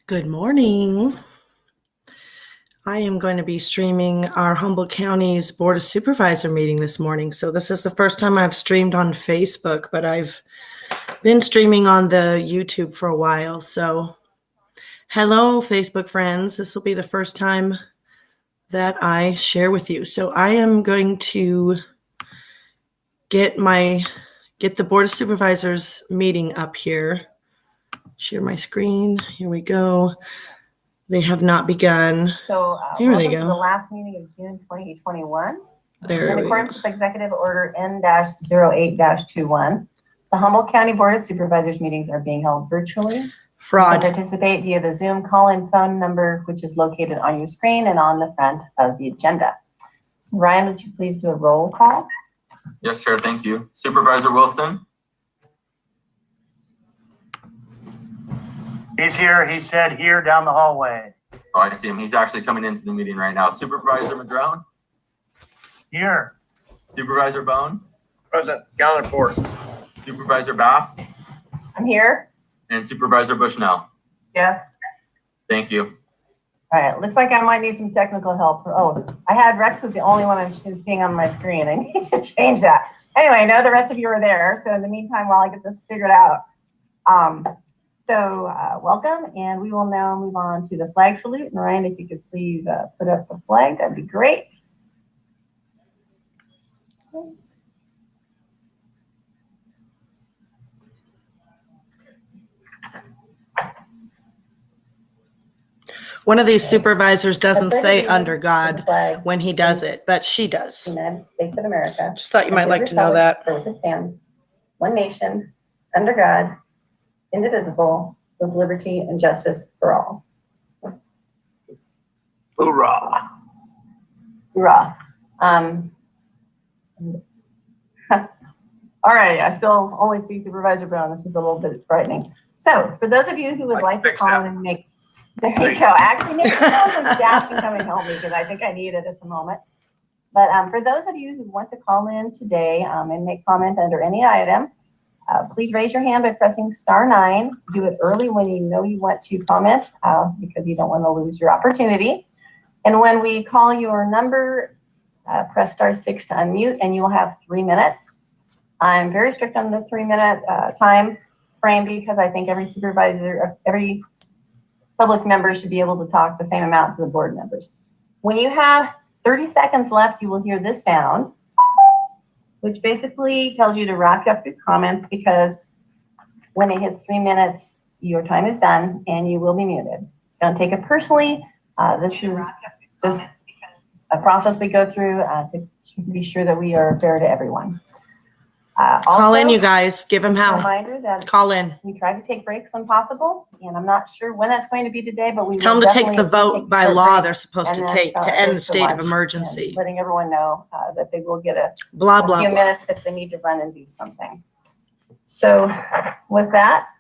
Good morning. I am going to be streaming our Humboldt County's Board of Supervisor meeting this morning. So this is the first time I've streamed on Facebook, but I've been streaming on the YouTube for a while. So hello, Facebook friends. This will be the first time that I share with you. So I am going to get the Board of Supervisors meeting up here. Share my screen. Here we go. They have not begun. So here they welcome go. to the last meeting of June 2021. There In we accordance go. with Executive Order N-08-21, the Humboldt County Board of Supervisors meetings are being held virtually. Fraud. You can participate via the Zoom call-in phone number, which is located on your screen and on the front of the agenda. So Ryan, would you please do a roll call? Yes, sure. Thank you. Supervisor Wilson. He's here. He said here down the hallway. Oh, I see him. He's actually coming into the meeting right now. Supervisor Madrone. Here. Supervisor Bone. Present. Counted for. Supervisor Bass. I'm here. And Supervisor Bushnell. Yes. Thank you. All right. Looks like I might need some technical help. Oh, I had Rex was the only one I'm seeing on my screen. I need to change that. Anyway, I know the rest of you are there. So in the meantime, while I get this figured out, welcome, and we will now move on to the flag salute. And Ryan, if you could please put up the flag, that'd be great. One of these supervisors doesn't say under God flag when he does it, but she does. United States of America. Just thought you might like to know that. For which it stands, one nation, under God, indivisible, with liberty and justice for all. Hoorah. Hoorah. All right, I still only see Supervisor Brown. This is a little bit frightening. So for those of you who would like to call in and make, there you go. Actually, maybe some staff can come and help me because I think I need it at the moment. But for those of you who want to call in today and make comment under any item, please raise your hand by pressing *9. Do it early when you know you want to comment because you don't want to lose your opportunity. And when we call your number, press *6 to unmute, and you will have 3 minutes. I'm very strict on the 3-minute time frame because I think every supervisor, every public member should be able to talk the same amount to the board members. When you have 30 seconds left, you will hear this sound, which basically tells you to wrap up your comments because when it hits 3 minutes, your time is done and you will be muted. Don't take it personally. This is just a process we go through to be sure that we are fair to everyone. Call in, you guys. Give them A hell. reminder that Call in. we try to take breaks when possible, and I'm not sure when that's going to be today, but we Tell will them to take the definitely vote take by short law breaks they're supposed and to then take to break end the for state of lunch, emergency. and letting everyone know that they will get a Blah, few blah, blah. minutes if they need to run and do something. So with that,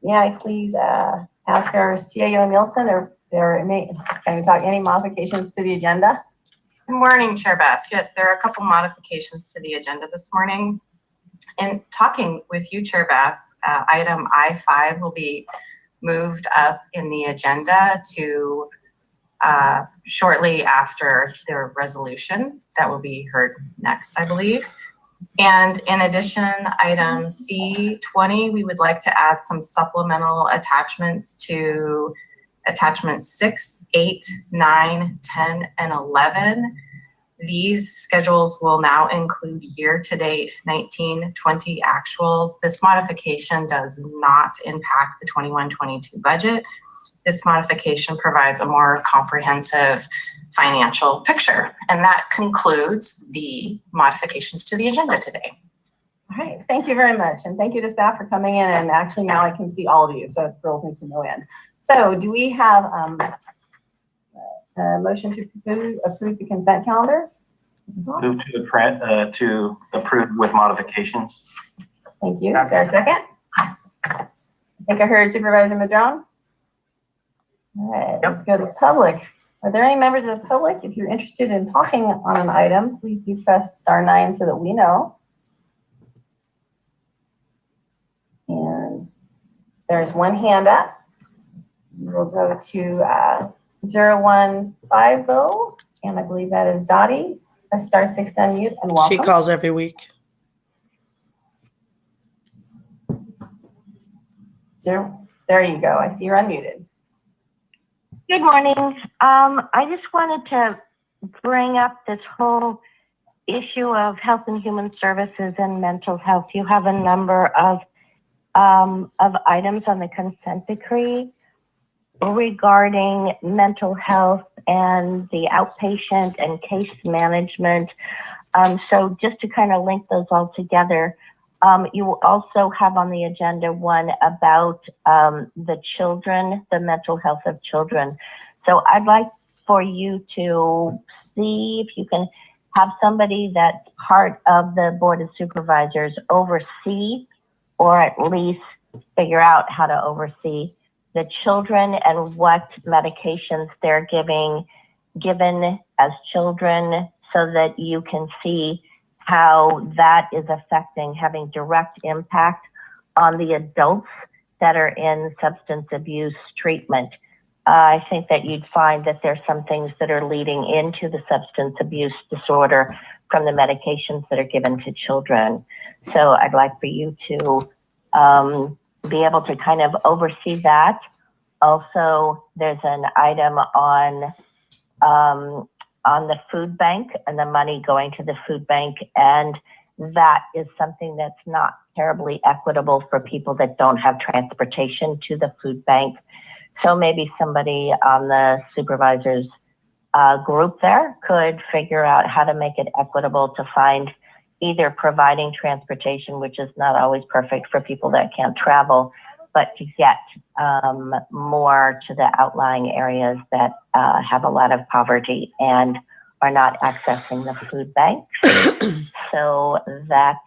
may I please ask our CAO Nielsen or can we talk any modifications to the agenda? Good morning, Chair Bass. Yes, there are a couple modifications to the agenda this morning. In talking with you, Chair Bass, item I-5 will be moved up in the agenda to shortly after their resolution that will be heard next, I believe. And in addition, item C20, we would like to add some supplemental attachments to attachments 6, 8, 9, 10, and 11. These schedules will now include year-to-date 19-20 actuals. This modification does not impact the 21-22 budget. This modification provides a more comprehensive financial picture. And that concludes the modifications to the agenda today. All right, thank you very much. And thank you to staff for coming in. And actually now I can see all of you, so it thrills me to no end. So do we have a motion to approve the consent calendar? Move to approve with modifications. Thank you. Is there a second? I think I heard Supervisor Madrone. All right, let's go to the public. Are there any members of the public? If you're interested in talking on an item, please do press *9 so that we know. And there's one hand up. We'll go to 0150, and I believe that is Dottie. Press star 6 to unmute and welcome. She calls every week. There you go. I see you're unmuted. Good morning. I just wanted to bring up this whole issue of health and human services and mental health. You have a number of items on the consent decree regarding mental health and the outpatient and case management. So just to kind of link those all together, you will also have on the agenda one about the children, the mental health of children. So I'd like for you to see if you can have somebody that's part of the Board of Supervisors oversee, or at least figure out how to oversee the children and what medications they're given as children, so that you can see how that is affecting, having direct impact on the adults that are in substance abuse treatment. I think that you'd find that there's some things that are leading into the substance abuse disorder from the medications that are given to children. So I'd like for you to be able to kind of oversee that. Also, there's an item on the food bank and the money going to the food bank, and that is something that's not terribly equitable for people that don't have transportation to the food bank. So maybe somebody on the supervisors group there could figure out how to make it equitable to find either providing transportation, which is not always perfect for people that can't travel, but to get more to the outlying areas that have a lot of poverty and are not accessing the food banks. So that's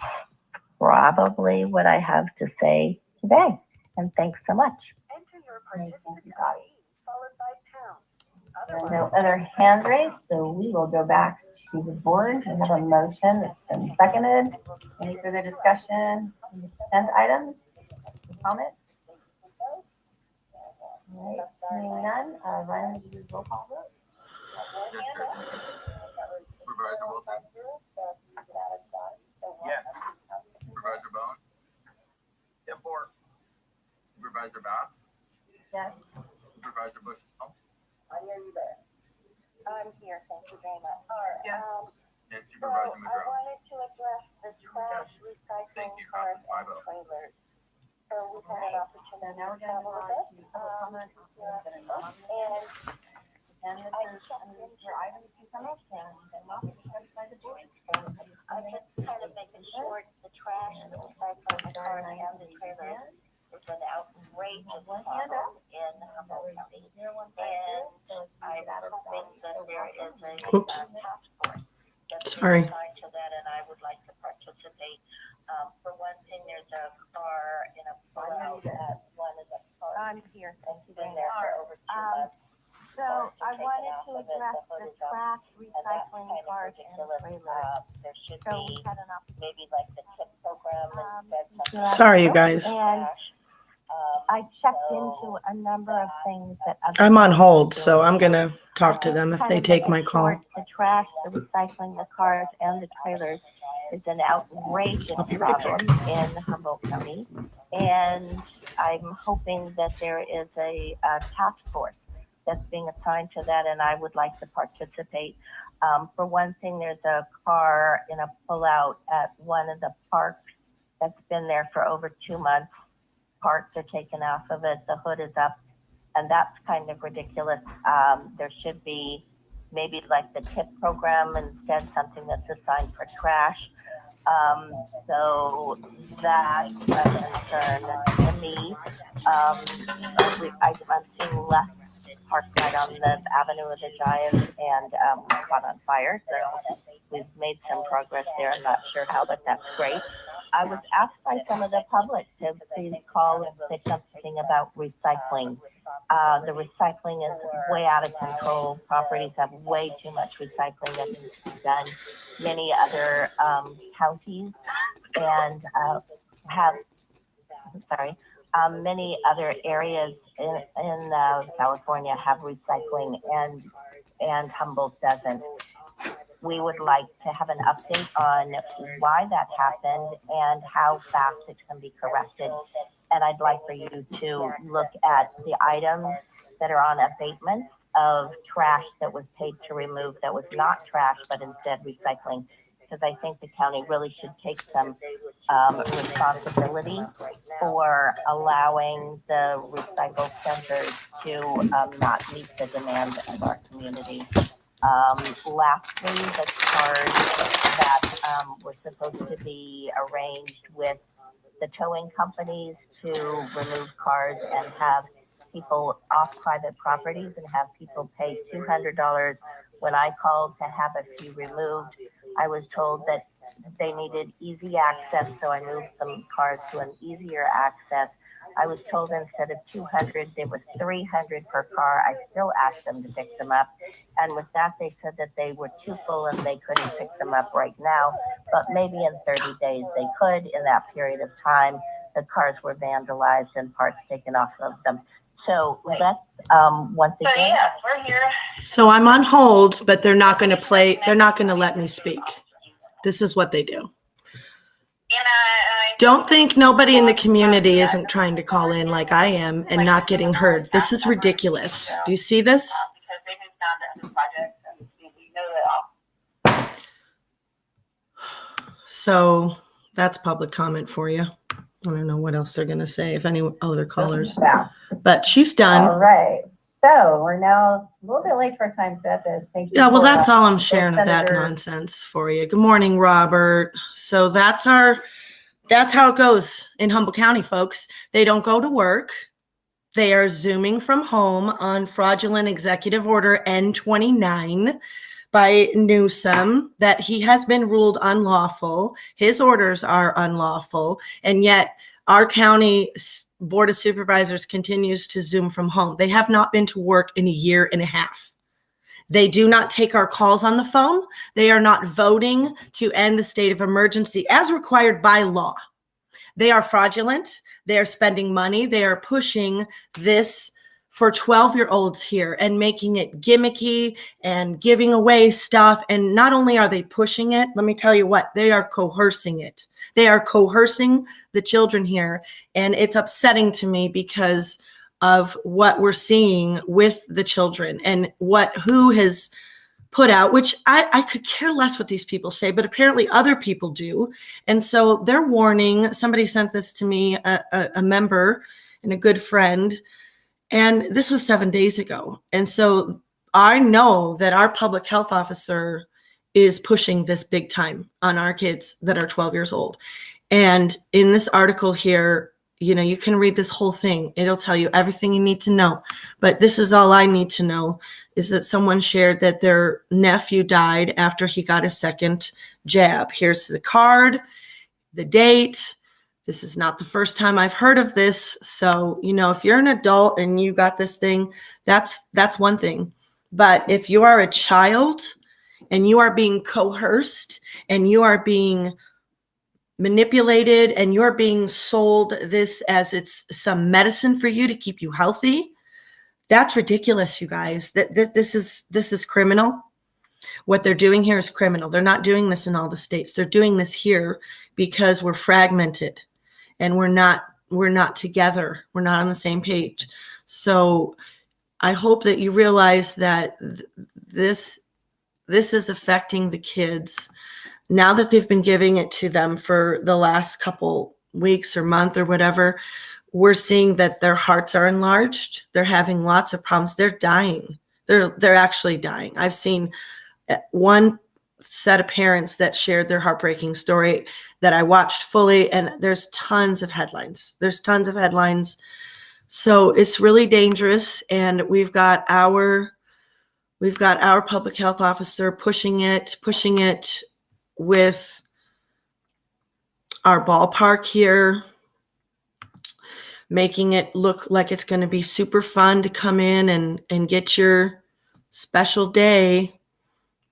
probably what I have to say today. And thanks so much. There are no other hand raised, so we will go back to the board. We have a motion that's been seconded. Any further discussion on the consent items? Comments? All right, seeing none, Ryan, would you do roll call vote? Yes, sir. Supervisor Wilson? Yes. Supervisor Bone? Yeah, 4. Supervisor Bass? Yes. Supervisor Bush? Oh, I'm here, thank you very much. Yes. and Supervisor I Madrone. wanted to address the trash recycling Thank you. cars Passes and 5-0. trailers. So we've had an So opportunity now we're to going to come move with on it. to public comment on things that are not on the agenda. And this is, where items can come up and not be discussed by the board. I'm just kind of making sure the trash and the recycling cars and the trailers is an outrageous problem in Humboldt County. And I'm hoping that there is a Oops. task force that's Sorry. assigned to that, and I would like to participate. For one thing, there's a car in a pullout at one of the parks. I'm here. It's been there for over 2 months. So I wanted to address the trash recycling cars and trailers. There should be maybe like the tip program and Sorry, you guys. and I checked into a number of things that I'm on hold, so I'm going to talk to them if they take my call. The trash, the recycling, the cars, and the trailers is an outrageous I'll be right problem in Humboldt County. And I'm hoping that there is a task force that's being assigned to that, and I would like to participate. For one thing, there's a car in a pullout at one of the parks that's been there for over 2 months. Parts are taken off of it, the hood is up, and that's kind of ridiculous. There should be maybe like the tip program instead, something that's assigned for trash. So that's a concern to me. I'm seeing less parked right on the Avenue of the Giants and caught on fire. So we've made some progress there. I'm not sure how, but that's great. I was asked by some of the public to please call and say something about recycling. The recycling is way out of control. Properties have way too much recycling that needs to be done. Many other counties and Many other areas in California have recycling, and Humboldt doesn't. We would like to have an update on why that happened and how fast it can be corrected. And I'd like for you to look at the items that are on abatement of trash that was paid to remove that was not trash, but instead recycling. Because I think the county really should take some responsibility for allowing the recycle centers to not meet the demand of our community. Lastly, the cards that were supposed to be arranged with the towing companies to remove cars and have people off private properties and have people pay $200. When I called to have a few removed, I was told that they needed easy access, so I moved some cars to an easier access. I was told instead of 200, there was 300 per car. I still asked them to pick them up. And with that, they said that they were too full and they couldn't pick them up right now. But maybe in 30 days they could. In that period of time, the cars were vandalized and parts taken off of them. So let's, once again. So yeah, we're here. So I'm on hold, but they're not going to play. They're not going to let me speak. This is what they do. Don't think nobody in the community isn't trying to call in like I am and not getting heard. This is ridiculous. Do you see this? Because they moved on to projects and we know that all. So that's public comment for you. I don't know what else they're going to say, if any other callers. But she's done. All right. So we're now a little bit late for a time set. But thank you. Yeah, well, for, that's all I'm sharing of that Senator. nonsense for you. Good morning, Robert. So that's how it goes in Humboldt County, folks. They don't go to work. They are Zooming from home on fraudulent executive order N29 by Newsom, that he has been ruled unlawful. His orders are unlawful. And yet our county Board of Supervisors continues to Zoom from home. They have not been to work in a year and a half. They do not take our calls on the phone. They are not voting to end the state of emergency as required by law. They are fraudulent. They are spending money. They are pushing this for 12-year-olds here and making it gimmicky and giving away stuff. And not only are they pushing it, let me tell you what, they are coercing it. They are coercing the children here. And it's upsetting to me because of what we're seeing with the children and who has put out, which I could care less what these people say, but apparently other people do. And so they're warning, somebody sent this to me, a member and a good friend, and this was 7 days ago. And so I know that our public health officer is pushing this big time on our kids that are 12 years old. And in this article here, you can read this whole thing. It'll tell you everything you need to know. But this is all I need to know, is that someone shared that their nephew died after he got a second jab. Here's the card, the date. This is not the first time I've heard of this. So, if you're an adult and you got this thing, that's one thing. But if you are a child and you are being coerced and you are being manipulated and you're being sold this as it's some medicine for you to keep you healthy, that's ridiculous, you guys. This is criminal. What they're doing here is criminal. They're not doing this in all the states. They're doing this here because we're fragmented and we're not together. We're not on the same page. So I hope that you realize that this is affecting the kids. Now that they've been giving it to them for the last couple weeks or month or whatever, we're seeing that their hearts are enlarged. They're having lots of problems. They're dying. They're actually dying. I've seen one set of parents that shared their heartbreaking story that I watched fully, and there's tons of headlines. So it's really dangerous, and we've got our public health officer pushing it with our ballpark here, making it look like it's going to be super fun to come in and get your special day,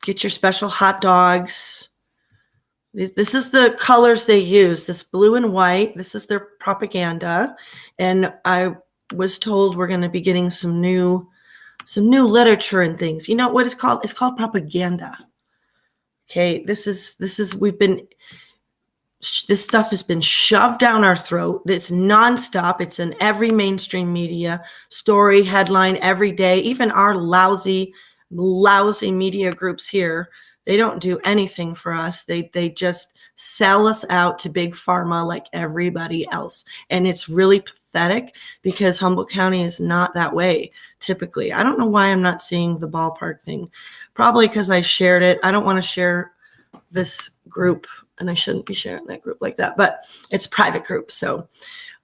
get your special hot dogs. This is the colors they use, this blue and white. This is their propaganda. And I was told we're going to be getting some new literature and things. You know what it's called? It's called propaganda. Okay, this stuff has been shoved down our throat. It's nonstop. It's in every mainstream media story, headline, every day. Even our lousy media groups here, they don't do anything for us. They just sell us out to big pharma like everybody else. And it's really pathetic because Humboldt County is not that way typically. I don't know why I'm not seeing the ballpark thing. Probably because I shared it. I don't want to share this group, and I shouldn't be sharing that group like that, but it's a private group. So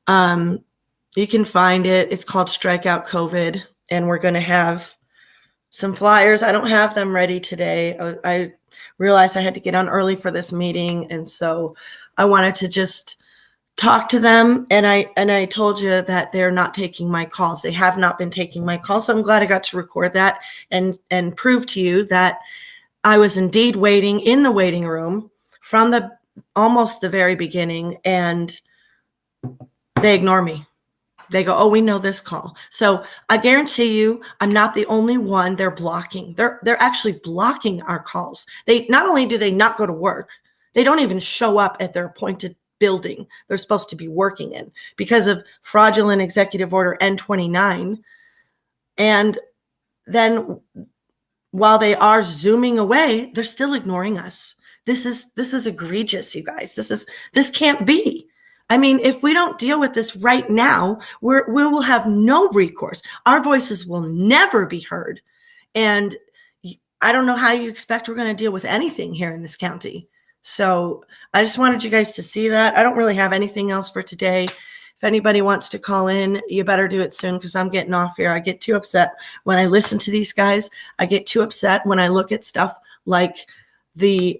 you can find it. It's called Strike Out COVID, and we're going to have some flyers. I don't have them ready today. I realized I had to get on early for this meeting, and so I wanted to just talk to them. And I told you that they're not taking my calls. They have not been taking my calls. So I'm glad I got to record that and prove to you that I was indeed waiting in the waiting room from almost the very beginning, and they ignore me. They go, oh, we know this call. So I guarantee you, I'm not the only one they're blocking. They're actually blocking our calls. They not only do they not go to work, they don't even show up at their appointed building they're supposed to be working in because of fraudulent executive order N29. And then while they are zooming away, they're still ignoring us. This is egregious, you guys. This can't be. I mean, if we don't deal with this right now, we will have no recourse. Our voices will never be heard. And I don't know how you expect we're going to deal with anything here in this county. So I just wanted you guys to see that. I don't really have anything else for today. If anybody wants to call in, you better do it soon because I'm getting off here. I get too upset when I listen to these guys. I get too upset when I look at stuff like this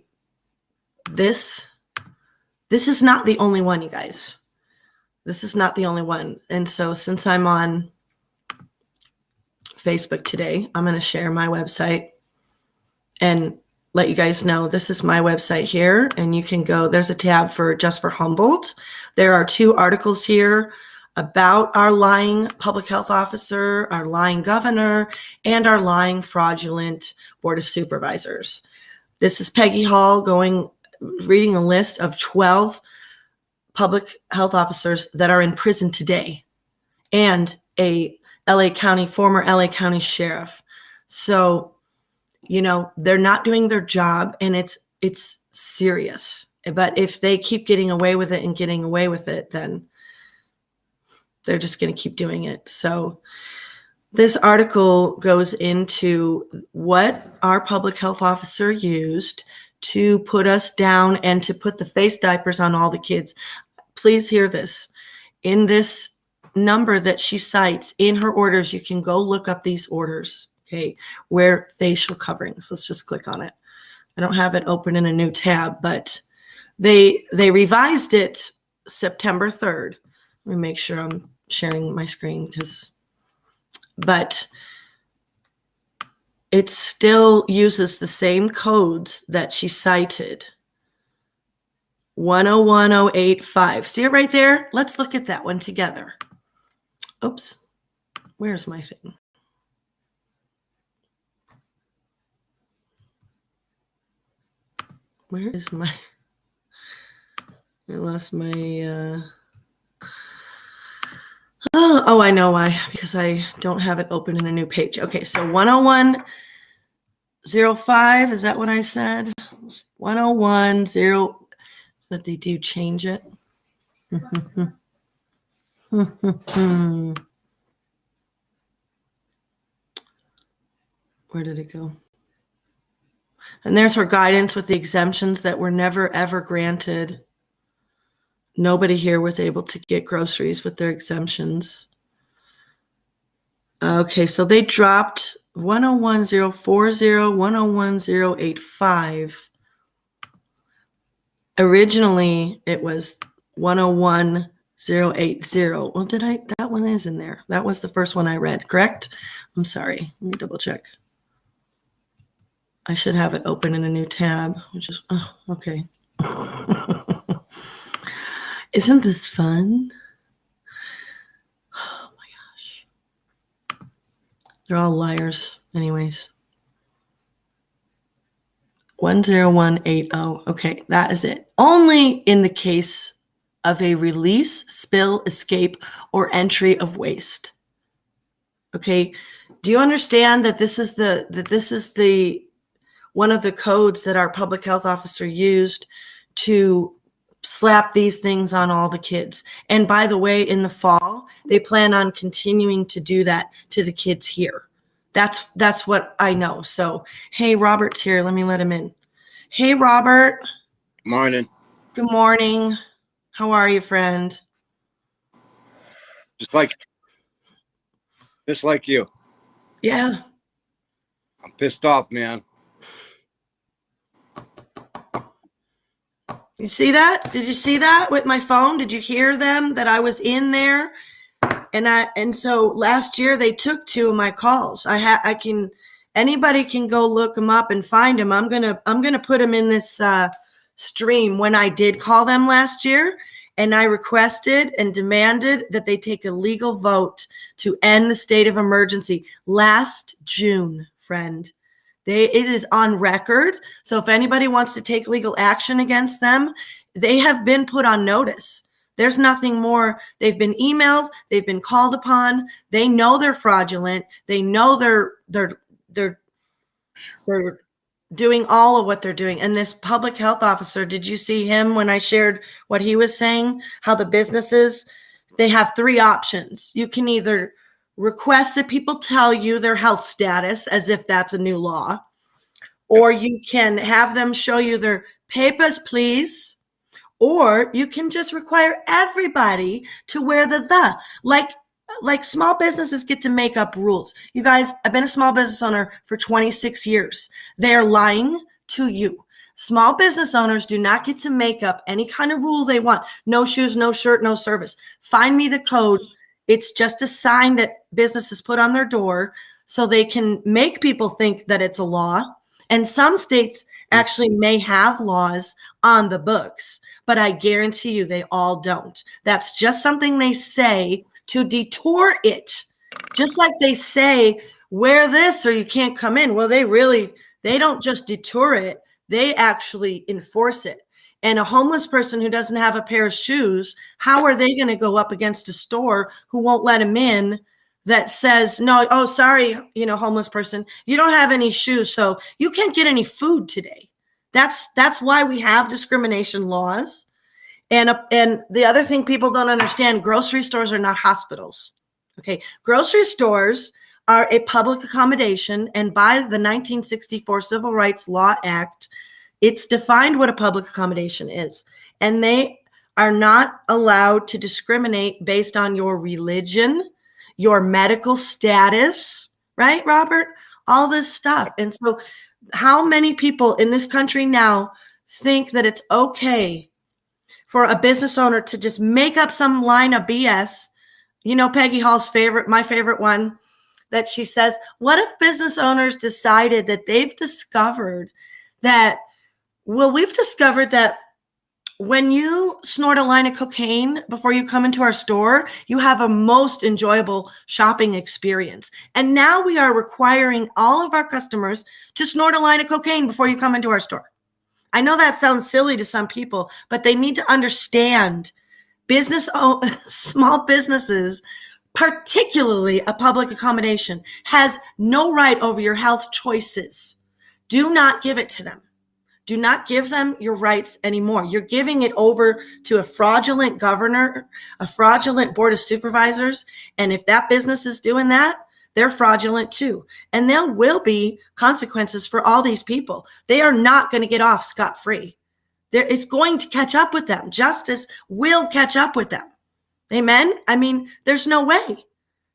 is not the only one, you guys. This is not the only one. And so since I'm on Facebook today, I'm going to share my website and let you guys know this is my website here. And you can go, there's a tab just for Humboldt. There are 2 articles here about our lying public health officer, our lying governor, and our lying fraudulent Board of Supervisors. This is Peggy Hall reading a list of 12 public health officers that are in prison today and a former LA County sheriff. So, they're not doing their job, and it's serious. But if they keep getting away with it, then they're just going to keep doing it. So this article goes into what our public health officer used to put us down and to put the face diapers on all the kids. Please hear this. In this number that she cites in her orders, you can go look up these orders, okay, where facial coverings. Let's just click on it. I don't have it open in a new tab, but they revised it September 3rd. Let me make sure I'm sharing my screen but it still uses the same codes that she cited. 101085. See it right there? Let's look at that one together. Oops. Where's my thing? Where is I lost my, oh, I know why, because I don't have it open in a new page. Okay, so 10105, is that what I said? 1010, that they do change it. Where did it go? And there's her guidance with the exemptions that were never, ever granted. Nobody here was able to get groceries with their exemptions. Okay, so they dropped 101040, 101085. Originally, it was 101080. Well, that one is in there. That was the first one I read, correct? I'm sorry. Let me double check. I should have it open in a new tab, which is, okay. Isn't this fun? Oh my gosh. They're all liars, anyways. 10180. Okay, that is it. Only in the case of a release, spill, escape, or entry of waste. Okay, do you understand that this is the one of the codes that our public health officer used to slap these things on all the kids? And by the way, in the fall, they plan on continuing to do that to the kids here. That's what I know. So, hey, Robert's here. Let me let him in. Hey, Robert. Morning. Good morning. How are you, friend? Just like you. Yeah. I'm pissed off, man. You see that? Did you see that with my phone? Did you hear them that I was in there? And so last year they took 2 of my calls. Anybody can go look them up and find them. I'm gonna put them in this stream when I did call them last year, and I requested and demanded that they take a legal vote to end the state of emergency last June, friend. It is on record. So if anybody wants to take legal action against them, they have been put on notice. There's nothing more. They've been emailed. They've been called upon. They know they're fraudulent. They know they're doing all of what they're doing. And this public health officer, did you see him when I shared what he was saying? How the businesses, they have 3 options. You can either request that people tell you their health status as if that's a new law, or you can have them show you their papers, please, or you can just require everybody to wear the. Like small businesses get to make up rules. You guys, I've been a small business owner for 26 years. They're lying to you. Small business owners do not get to make up any kind of rule they want. No shoes, no shirt, no service. Find me the code. It's just a sign that businesses put on their door so they can make people think that it's a law. And some states actually may have laws on the books, but I guarantee you they all don't. That's just something they say to detour it. Just like they say, wear this or you can't come in. Well, they don't just detour it. They actually enforce it. And a homeless person who doesn't have a pair of shoes, how are they going to go up against a store who won't let them in that says, no, oh, sorry, homeless person, you don't have any shoes, so you can't get any food today. That's why we have discrimination laws. And the other thing people don't understand, grocery stores are not hospitals. Okay, grocery stores are a public accommodation, and by the 1964 Civil Rights Law Act, it's defined what a public accommodation is. And they are not allowed to discriminate based on your religion, your medical status, right, Robert? All this stuff. And so how many people in this country now think that it's okay for a business owner to just make up some line of BS? Peggy Hall's my favorite one, that she says, what if business owners decided that we've discovered that when you snort a line of cocaine before you come into our store, you have a most enjoyable shopping experience. And now we are requiring all of our customers to snort a line of cocaine before you come into our store. I know that sounds silly to some people, but they need to understand small businesses, particularly a public accommodation, has no right over your health choices. Do not give it to them. Do not give them your rights anymore. You're giving it over to a fraudulent governor, a fraudulent board of supervisors. And if that business is doing that, they're fraudulent too. And there will be consequences for all these people. They are not going to get off scot-free. It's going to catch up with them. Justice will catch up with them. Amen? I mean, there's no way.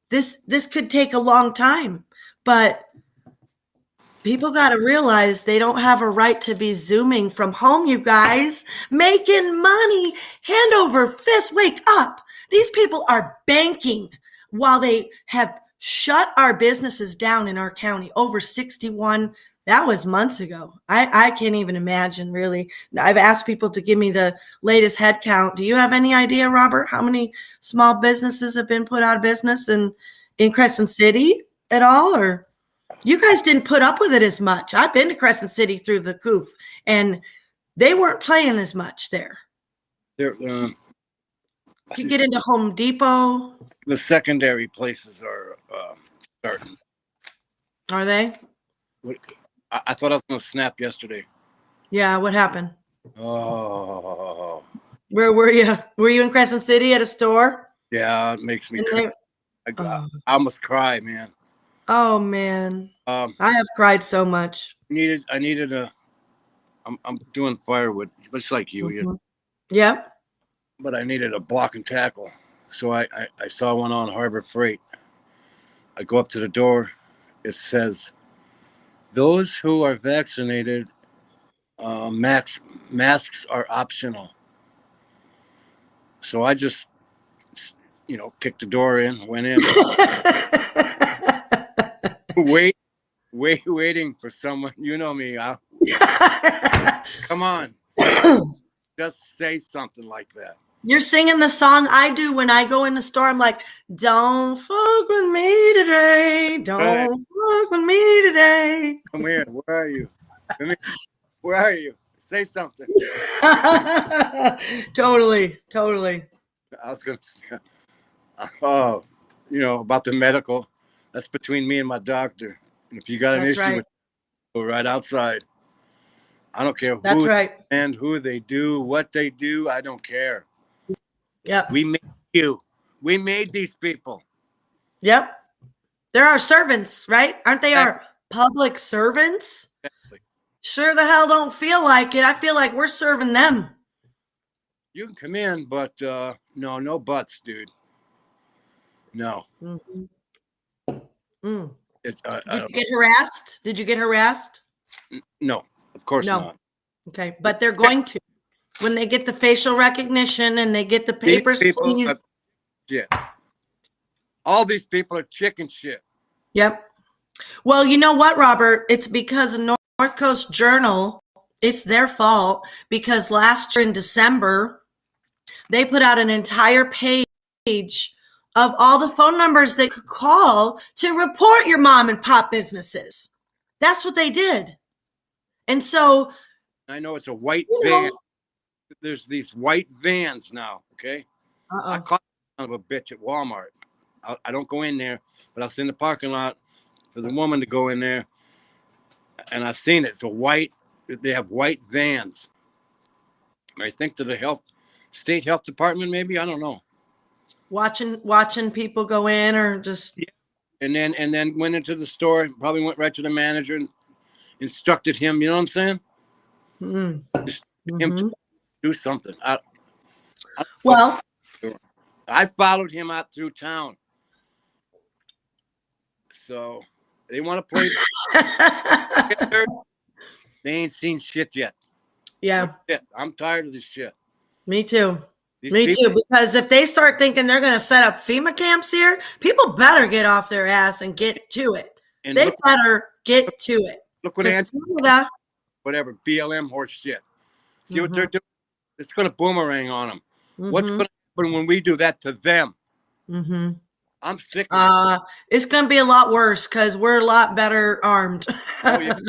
This could take a long time, but people got to realize they don't have a right to be Zooming from home, you guys. Making money, hand over fist, wake up. These people are banking while they have shut our businesses down in our county. Over 61 That was months ago. I can't even imagine, really. I've asked people to give me the latest head count. Do you have any idea, Robert, how many small businesses have been put out of business in Crescent City at all? Or you guys didn't put up with it as much. I've been to Crescent City through the coof, and they weren't playing as much there. They're, If you get into Home Depot, the secondary places are starting. are they? I thought I was going to snap yesterday. Yeah, what happened? Oh, Where were you? Were you in Crescent City at a store? yeah, it makes me And cry. they- I almost cry, man. Oh man, I I have cried so much. needed a. I'm doing firewood, just like you, Mhm. Yep. but I needed a block and tackle. So I saw one on Harbor Freight. I go up to the door. It says, "Those who are vaccinated, masks are optional." So I just, kicked the door in, went in, waiting for someone. You know me. Come on, just say something like that. You're singing the song I do when I go in the store. I'm like, don't fuck with me today. Don't fuck with me today. Come here. Where are you? Come here. Where are you? Say something. Totally. I was going to, about the medical. That's between me and my doctor. And if you got an That's issue right. with it, go right outside. I don't care That's who right. and who they do, what they do. I don't care. Yep. We made you. We made these people. Yep. They're our servants, right? Aren't they our public servants? Exactly. Sure the hell don't feel like it. I feel like we're serving them. You can come in, but no buts, dude. No. Mm-hmm. Mm. I Did you don't get harassed? Did you get harassed? know. No, of course No. not. Okay, but they're going to when they get the facial recognition and they get the papers, These people please. are shit. All these people are chicken shit. Yep. Well, you know what, Robert? It's because of North Coast Journal. It's their fault because last year in December, they put out an entire page of all the phone numbers they could call to report your mom and pop businesses. That's what they did. And so, I know it's a white you van. know, There's these white vans now, okay? I uh-oh. caught son of a bitch at Walmart. I don't go in there, but I was in the parking lot for the woman to go in there, and I've seen it. It's a white. They have white vans. I think to the state health department, maybe, I don't know. Watching people go in or just And then went into the store. Probably went right to the manager and instructed him. You know what I'm saying? mm, Just him to do something. well, I followed him out through town. So they want to play. They ain't seen shit yet. yeah, I'm tired of this shit. me too. These Me people, too, because if they start thinking they're going to set up FEMA camps here, people better get off their ass and get to it. and They better get to it. look what 'Cause Canada, Canada, whatever, BLM horse shit. See what they're doing? It's going to boomerang on them. What's going to happen when we do that to them? I'm sick of it. It's going to be a lot worse because we're a lot better armed. Oh, yeah.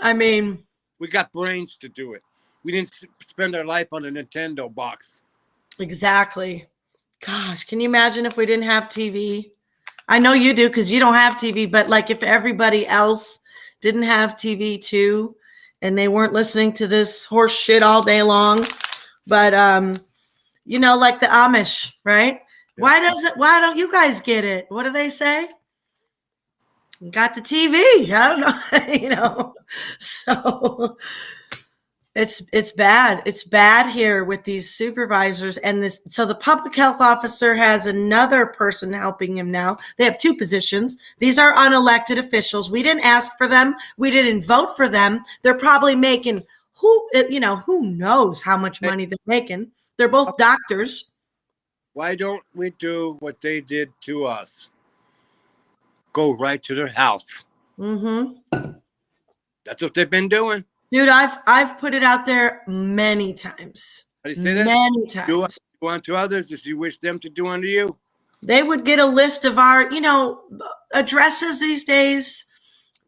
I mean, We got brains to do it. We didn't spend our life on a Nintendo box. exactly. Gosh, can you imagine if we didn't have TV? I know you do because you don't have TV, but like if everybody else didn't have TV too, and they weren't listening to this horse shit all day long, but like the Amish, right? Yeah. Why don't you guys get it? What do they say? Got the TV. I don't know, so it's bad. It's bad here with these supervisors and this. So the public health officer has another person helping him now. They have two positions. These are unelected officials. We didn't ask for them. We didn't vote for them. They're probably making who knows how much money they're making. They're both doctors. Why don't we do what they did to us? Go right to their house. That's what they've been doing. Dude, I've put it out there many times. How do you say that? Many Do times. unto others as you wish them to do unto you. They would get a list of our, addresses these days.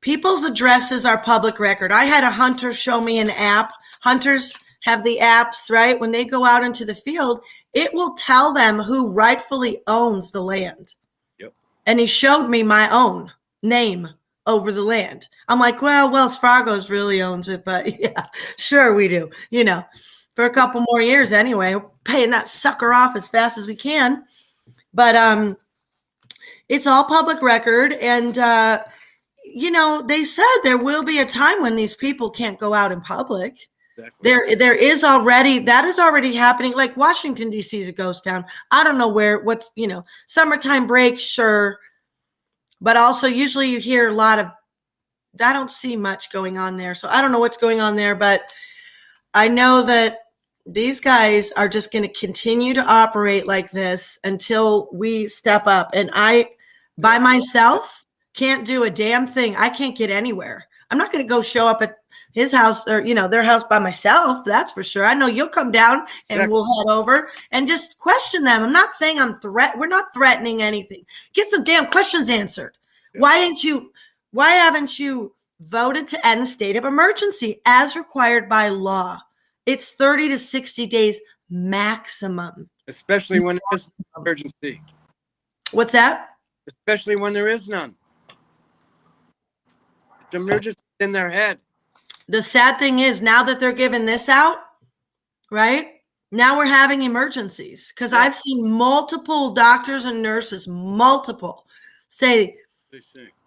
People's addresses are public record. I had a hunter show me an app. Hunters have the apps, right? When they go out into the field, it will tell them who rightfully owns the land. Yep. And he showed me my own name over the land. I'm like, well, Wells Fargo's really owns it, but yeah, sure we do. For a couple more years anyway, we're paying that sucker off as fast as we can. But it's all public record. And, they said there will be a time when these people can't go out in public. Exactly. That is already happening. Like Washington, D.C. is a ghost town. I don't know summertime break, sure. But also usually you hear a lot of, I don't see much going on there. So I don't know what's going on there, but I know that these guys are just going to continue to operate like this until we step up. And I, by myself, can't do a damn thing. I can't get anywhere. I'm not going to go show up at his house or, their house by myself. That's for sure. I know you'll come down and we'll head over and just question them. I'm not saying we're not threatening anything. Get some damn questions answered. Yeah. Why haven't you voted to end the state of emergency as required by law? It's 30 to 60 days maximum. Especially when there is an emergency. What's that? Especially when there is none. It's emergency in their head. The sad thing is now that they're giving this out, right? Now we're having emergencies because I've seen multiple doctors and nurses, say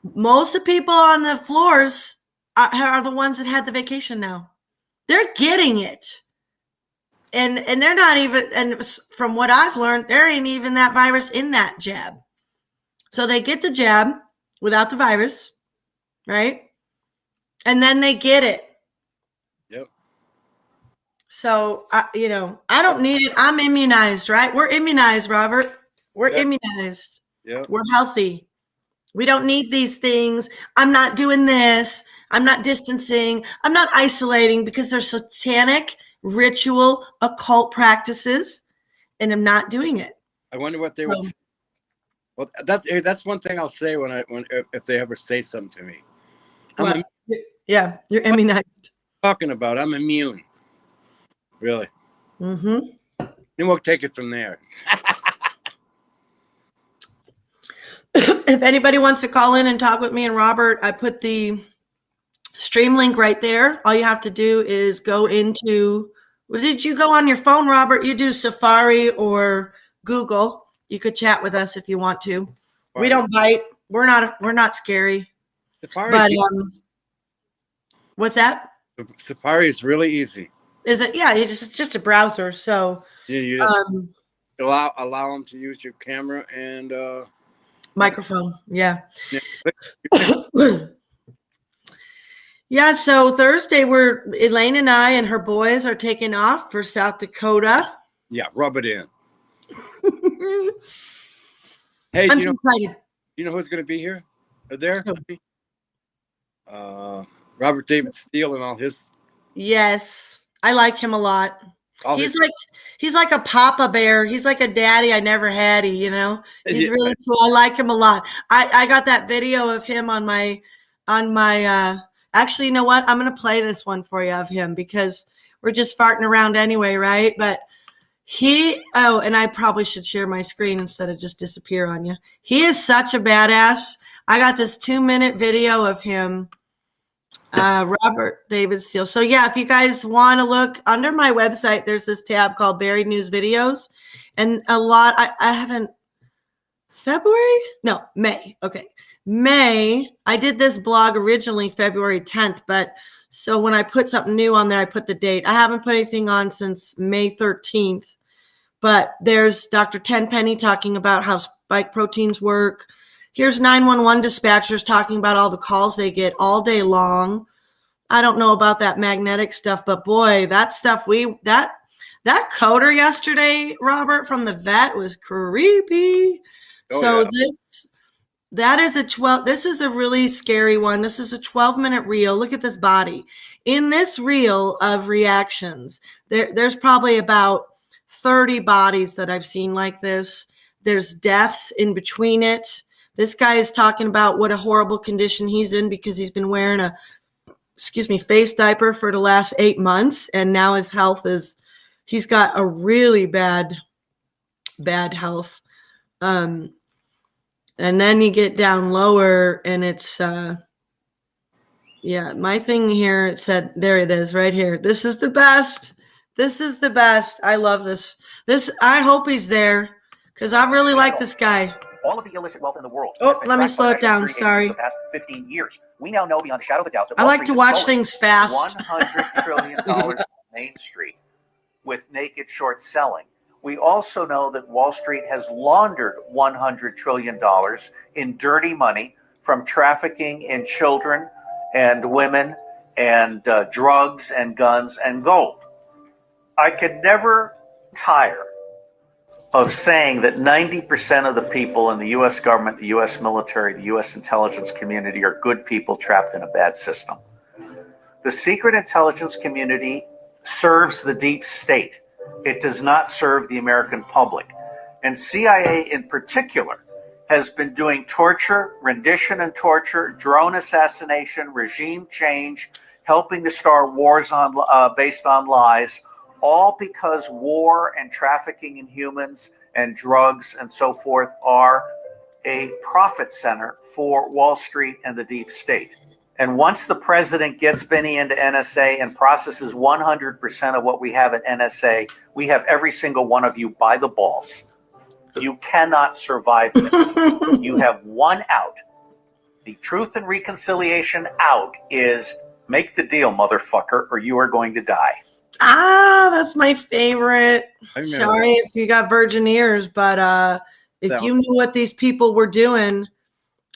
most of the people on the floors are the ones that had the vacation now. They're getting it. And they're not even, and from what I've learned, there ain't even that virus in that jab. So they get the jab without the virus, right? And then they get it. Yep. So, I don't need it. I'm immunized, right? We're immunized, Robert. We're immunized. Yep. We're healthy. We don't need these things. I'm not doing this. I'm not distancing. I'm not isolating because they're satanic, ritual, occult practices, and I'm not doing it. I wonder what they would. Well, that's one thing I'll say if they ever say something to me. Yeah, you're immunized. Talking about I'm immune. Really. Mm-hmm. Then we'll take it from there. If anybody wants to call in and talk with me and Robert, I put the stream link right there. All you have to do is go into, did you go on your phone, Robert? You do Safari or Google. You could chat with us if you want to. We don't bite. We're not scary. Safari. But what's that? Safari is really easy. Is it? Yeah, it's just a browser. So you just allow them to use your camera and microphone. Yeah. Yeah. So Thursday, Elaine and I and her boys are taking off for South Dakota. Yeah, rub it in. Hey, I'm so excited. You know who's going to be here? There? Robert David Steele and all his. Yes, I like him a lot. He's like a papa bear. He's like a daddy I never had. He's really cool. I like him a lot. I got that video of him on my actually, you know what? I'm going to play this one for you of him because we're just farting around anyway, right? But and I probably should share my screen instead of just disappear on you. He is such a badass. I got this 2-minute video of him, Robert David Steele. So yeah, if you guys want to look under my website, there's this tab called Buried News Videos. And I haven't, May. Okay. May. I did this blog originally February 10th, but so when I put something new on there, I put the date. I haven't put anything on since May 13th, but there's Dr. Tenpenny talking about how spike proteins work. Here's 911 dispatchers talking about all the calls they get all day long. I don't know about that magnetic stuff, but boy, that stuff that coder yesterday, Robert, from the vet was creepy. Oh, so yeah. That is a 12. This is a really scary one. This is a 12-minute reel. Look at this body. In this reel of reactions, there's probably about 30 bodies that I've seen like this. There's deaths in between it. This guy is talking about what a horrible condition he's in because he's been wearing a, face diaper for the last 8 months. And now his health he's got a really bad health. And then you get down lower and it's, my thing here, it said, there it is right here. This is the best. This is the best. I love this. I hope he's there because I really like this guy. All of the illicit wealth in the world. Oh, let me slow it down. Sorry. For the past 15 years. We now know beyond a shadow of a doubt that I like to watch things fast. $100 trillion from Main Street with naked short selling. We also know that Wall Street has laundered $100 trillion in dirty money from trafficking in children and women and drugs and guns and gold. I could never tire of saying that 90% of the people in the U.S. government, the U.S. military, the U.S. intelligence community are good people trapped in a bad system. The secret intelligence community serves the deep state. It does not serve the American public. And CIA in particular has been doing torture, rendition and torture, drone assassination, regime change, helping to start wars based on lies, all because war and trafficking in humans and drugs and so forth are a profit center for Wall Street and the deep state. And once the president gets Benny into NSA and processes 100% of what we have at NSA, we have every single one of you by the balls. You cannot survive this. You have one out. The Truth and Reconciliation out is make the deal, motherfucker, or you are going to die. That's my favorite. Sorry if you got virgin ears, but if you knew what these people were doing,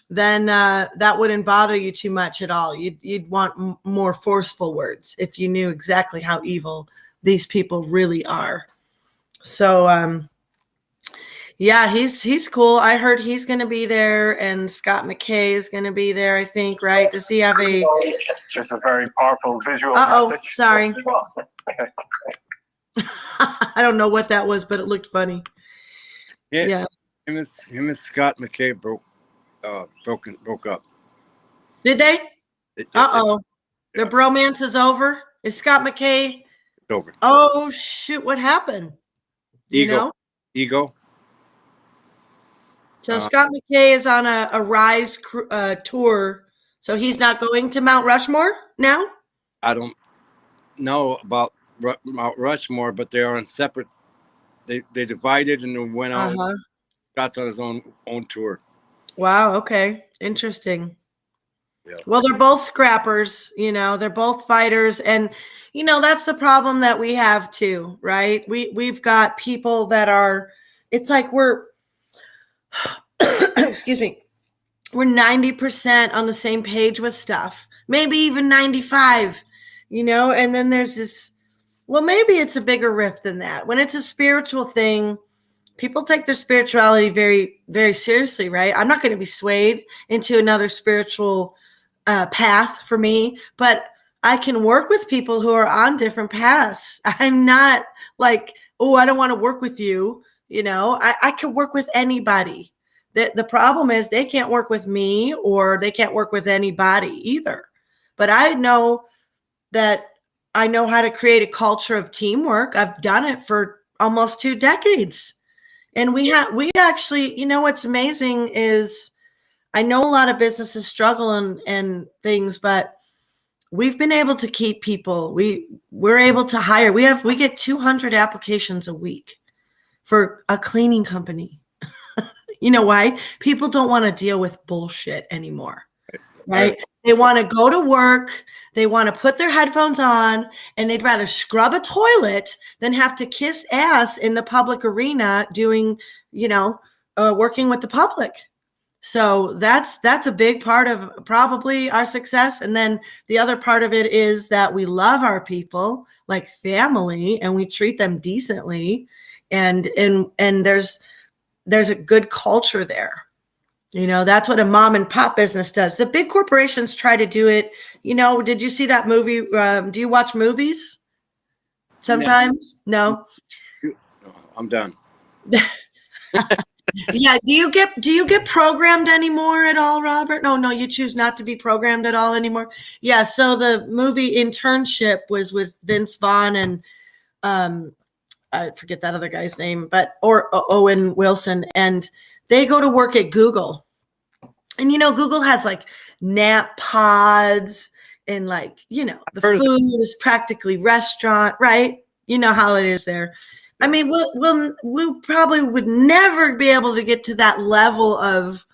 then that wouldn't bother you too much at all. You'd want more forceful words if you knew exactly how evil these people really are. So, he's cool. I heard he's going to be there, and Scott McKay is going to be there, I think, right? Does he have a... It's a very powerful visual Uh-oh, message. sorry. I don't know what that was, but it looked funny. Yeah. Him and Scott McKay broke up. Did they? Uh-oh. Their bromance is over? Is Scott McKay? It's over. Oh, shoot. What happened? Ego. So Scott McKay is on a Rise tour. So he's not going to Mount Rushmore now? I don't know about Mount Rushmore, but they are on separate. They divided and then went out. Scott's on his own tour. Wow. Okay. Interesting. Yeah. Well, they're both scrappers, they're both fighters. And, that's the problem that we have too, right? We've got people that are, it's like we're, excuse me, we're 90% on the same page with stuff, maybe even 95, and then there's this, well, maybe it's a bigger rift than that. When it's a spiritual thing, people take their spirituality very, very seriously, right? I'm not going to be swayed into another spiritual path for me, but I can work with people who are on different paths. I'm not like, oh, I don't want to work with you. I can work with anybody. The problem is they can't work with me or they can't work with anybody either. But I know that I know how to create a culture of teamwork. I've done it for almost 2 decades. And we actually, what's amazing is I know a lot of businesses struggle and things, but we've been able to keep people. We're able to hire. We get 200 applications a week for a cleaning company. You know why? People don't want to deal with bullshit anymore, right? They want to go to work. They want to put their headphones on, and they'd rather scrub a toilet than have to kiss ass in the public arena doing, working with the public. So that's a big part of probably our success. And then the other part of it is that we love our people like family and we treat them decently. And there's a good culture there. You know, that's what a mom and pop business does. The big corporations try to do it. You know, did you see that movie? Do you watch movies sometimes? No. I'm done. Yeah. Do you get programmed anymore at all, Robert? No, you choose not to be programmed at all anymore. Yeah. So the movie Internship was with Vince Vaughn and I forget that other guy's name, or Owen Wilson, and they go to work at Google. And you know, Google has like nap pods and like, you know, the food is practically restaurant, right? You know how it is there. I mean, we'll probably would never be able to get to that level of,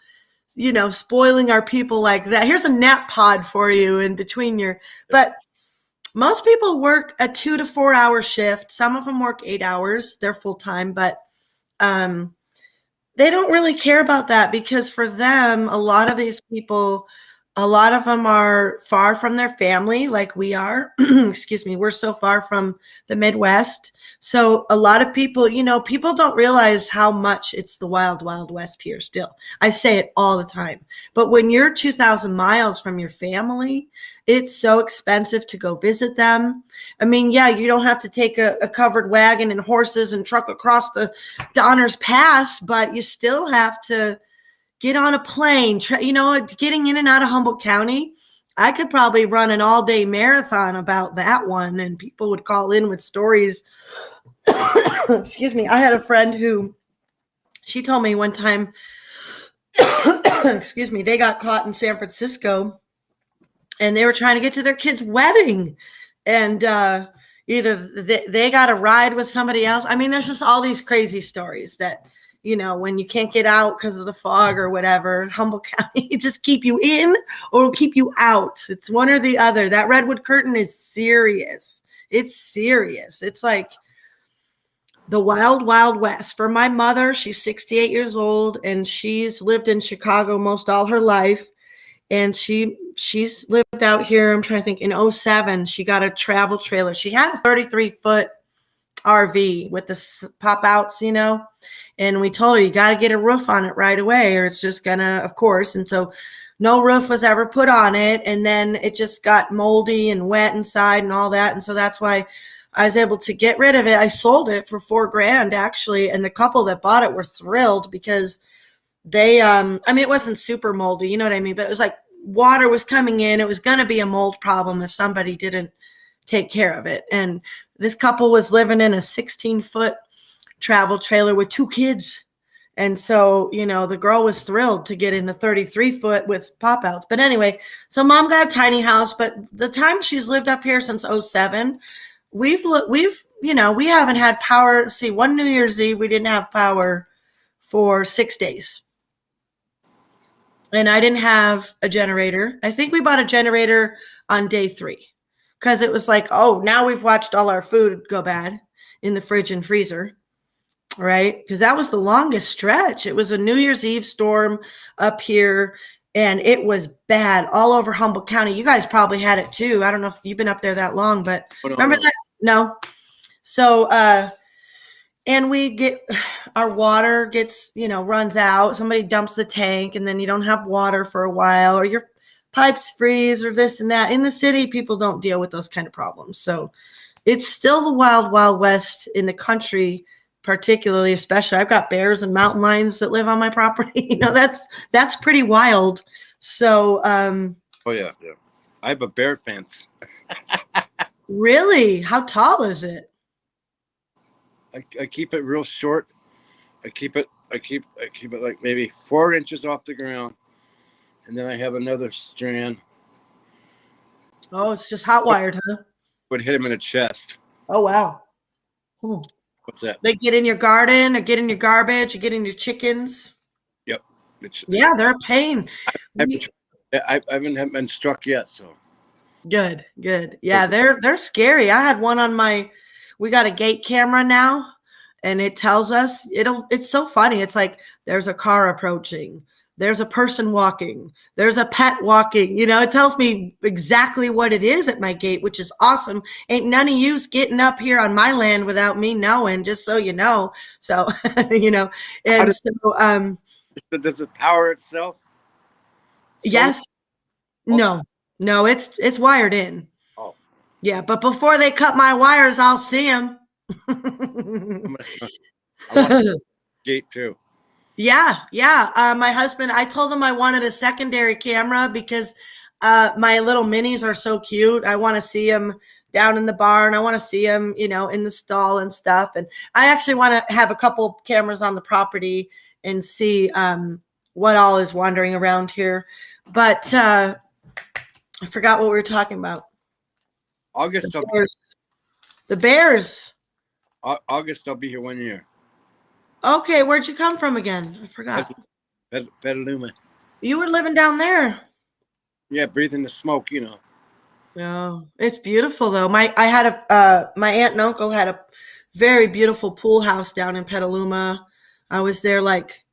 you know, spoiling our people like that. Here's a nap pod for you in between but most people work a 2 to 4 hour shift. Some of them work 8 hours. They're full time, but they don't really care about that because for them, a lot of these people, a lot of them are far from their family, like we are. Excuse me. We're so far from the Midwest. So a lot of people, you know, people don't realize how much it's the wild, wild West here still. I say it all the time. But when you're 2,000 miles from your family, it's so expensive to go visit them. I mean, yeah, you don't have to take a covered wagon and horses and truck across the Donner's Pass, but you still have to get on a plane. You know, getting in and out of Humboldt County, I could probably run an all-day marathon about that one, and people would call in with stories. Excuse me. I had a friend who, she told me one time, excuse me, they got caught in San Francisco, and they were trying to get to their kid's wedding, and either they got a ride with somebody else. I mean, there's just all these crazy stories that, you know, when you can't get out because of the fog or whatever, Humboldt County, it just keep you in or it'll keep you out. It's one or the other. That redwood curtain is serious. It's serious. It's like the wild, wild West. For my mother, she's 68 years old and she's lived in Chicago most all her life. And she's lived out here, I'm trying to think, in 2007, she got a travel trailer. She had a 33-foot RV with the pop outs, you know, and we told her, you got to get a roof on it right away or it's just gonna, of course. And so no roof was ever put on it. And then it just got moldy and wet inside and all that. And so that's why I was able to get rid of it. I sold it for $4,000 actually. And the couple that bought it were thrilled because they, I mean, it wasn't super moldy, you know what I mean? But it was like water was coming in. It was going to be a mold problem if somebody didn't take care of it. And this couple was living in a 16-foot travel trailer with 2 kids. And so, you know, the girl was thrilled to get in a 33-foot with pop outs. But anyway, so mom got a tiny house, but the time she's lived up here since 2007, we've, you know, we haven't had power. See, one New Year's Eve, we didn't have power for 6 days. And I didn't have a generator. I think we bought a generator on day 3. Because it was like, oh, now we've watched all our food go bad in the fridge and freezer, right? Because that was the longest stretch. It was a New Year's Eve storm up here, and it was bad all over Humboldt County. You guys probably had it too. I don't know if you've been up there that long, but remember that? No. So, and we get, our water gets, you know, runs out. Somebody dumps the tank, and then you don't have water for a while, or your pipes freeze or this and that. In the city, people don't deal with those kind of problems. So it's still the wild, wild West in the country, particularly, especially. I've got bears and mountain lions that live on my property. You know, that's pretty wild. So, oh yeah. I have a bear fence. Really? How tall is it? I keep it real short. I keep it like maybe 4 inches off the ground. And then I have another strand. Oh, it's just hot wired, huh? Would hit him in the chest. Oh, wow. What's that? They get in your garden or get in your garbage or get in your chickens. Yep. Yeah, they're a pain. I haven't been struck yet, so. Good. Yeah, they're scary. I had one on we got a gate camera now, and it tells us, it's so funny. It's like there's a car approaching. There's a person walking. There's a pet walking. You know, it tells me exactly what it is at my gate, which is awesome. Ain't none of you's getting up here on my land without me knowing, just so you know. So, you know, and so Does it power itself? Yes. No, no, it's wired in. Oh. Yeah, but before they cut my wires, I'll see them. I want to gate too. Yeah, yeah. My husband, I told him I wanted a secondary camera because my little minis are so cute. I want to see them down in the barn. I want to see them, you know, in the stall and stuff. And I actually want to have a couple cameras on the property and see what all is wandering around here. But I forgot what we were talking about. August, The Bears. August, I'll be here 1 year. Okay, where'd you come from again? I forgot. Petaluma. You were living down there. Yeah, breathing the smoke, you know. No, it's beautiful though. My aunt and uncle had a very beautiful pool house down in Petaluma. I was there like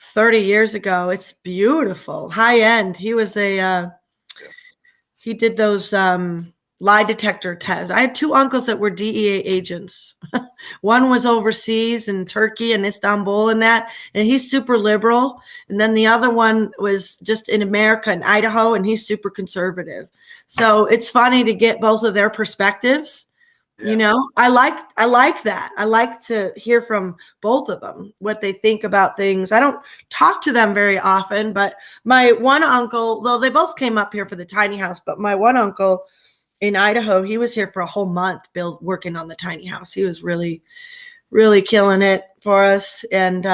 30 years ago. It's beautiful, high end. He was he did those lie detector tests. I had two uncles that were DEA agents. One was overseas in Turkey and Istanbul and that, and he's super liberal. And then the other one was just in America in Idaho, and he's super conservative. So it's funny to get both of their perspectives. Yeah. You know, I like that. I like to hear from both of them, what they think about things. I don't talk to them very often, but my one uncle, though they both came up here for the tiny house, but my one uncle in Idaho, he was here for a whole month working on the tiny house. He was really, really killing it for us. And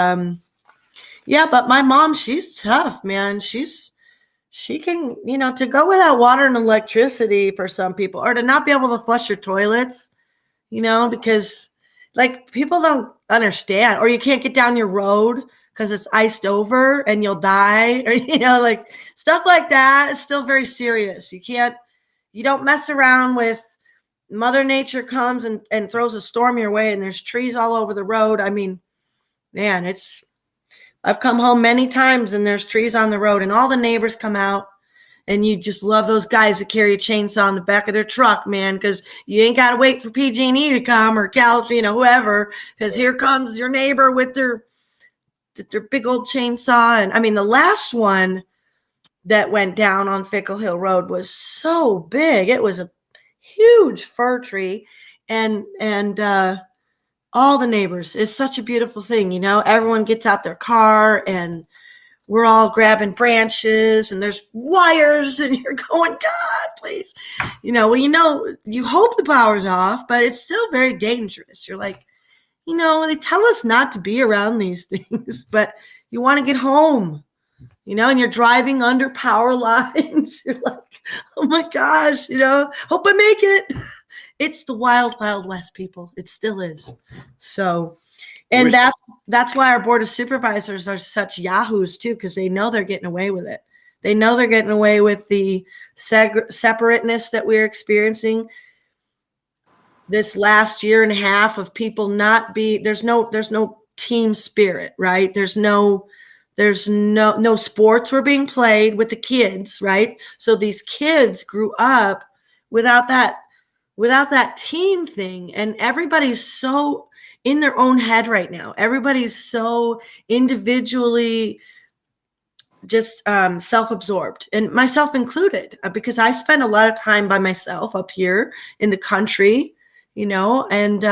yeah, but my mom, she's tough, man. She can, you know, to go without water and electricity for some people, or to not be able to flush your toilets, you know, because like people don't understand, or you can't get down your road because it's iced over and you'll die, or, you know, like stuff like that is still very serious. You don't mess around with Mother Nature comes and throws a storm your way and there's trees all over the road. I mean, man, I've come home many times and there's trees on the road and all the neighbors come out, and you just love those guys that carry a chainsaw in the back of their truck, man, because you ain't got to wait for PG&E to come or Cal, you know, whoever, because here comes your neighbor with their big old chainsaw. And I mean, the last one that went down on Fickle Hill Road was so big. It was a huge fir tree, and all the neighbors. It's such a beautiful thing, you know. Everyone gets out their car and we're all grabbing branches and there's wires and you're going, God, please. You know, well, you know, you hope the power's off, but it's still very dangerous. You're like, you know, they tell us not to be around these things, but you want to get home. You know, and you're driving under power lines. You're like, oh my gosh, you know, hope I make it. It's the wild, wild west, people. It still is. So, and that's why our board of supervisors are such yahoos too, because they know they're getting away with it. They know they're getting away with the separateness that we're experiencing this last year and a half of people there's no team spirit, right? There's no sports were being played with the kids, right? So these kids grew up without that team thing, and everybody's so in their own head right now. Everybody's so individually just self-absorbed, and myself included, because I spend a lot of time by myself up here in the country, you know, and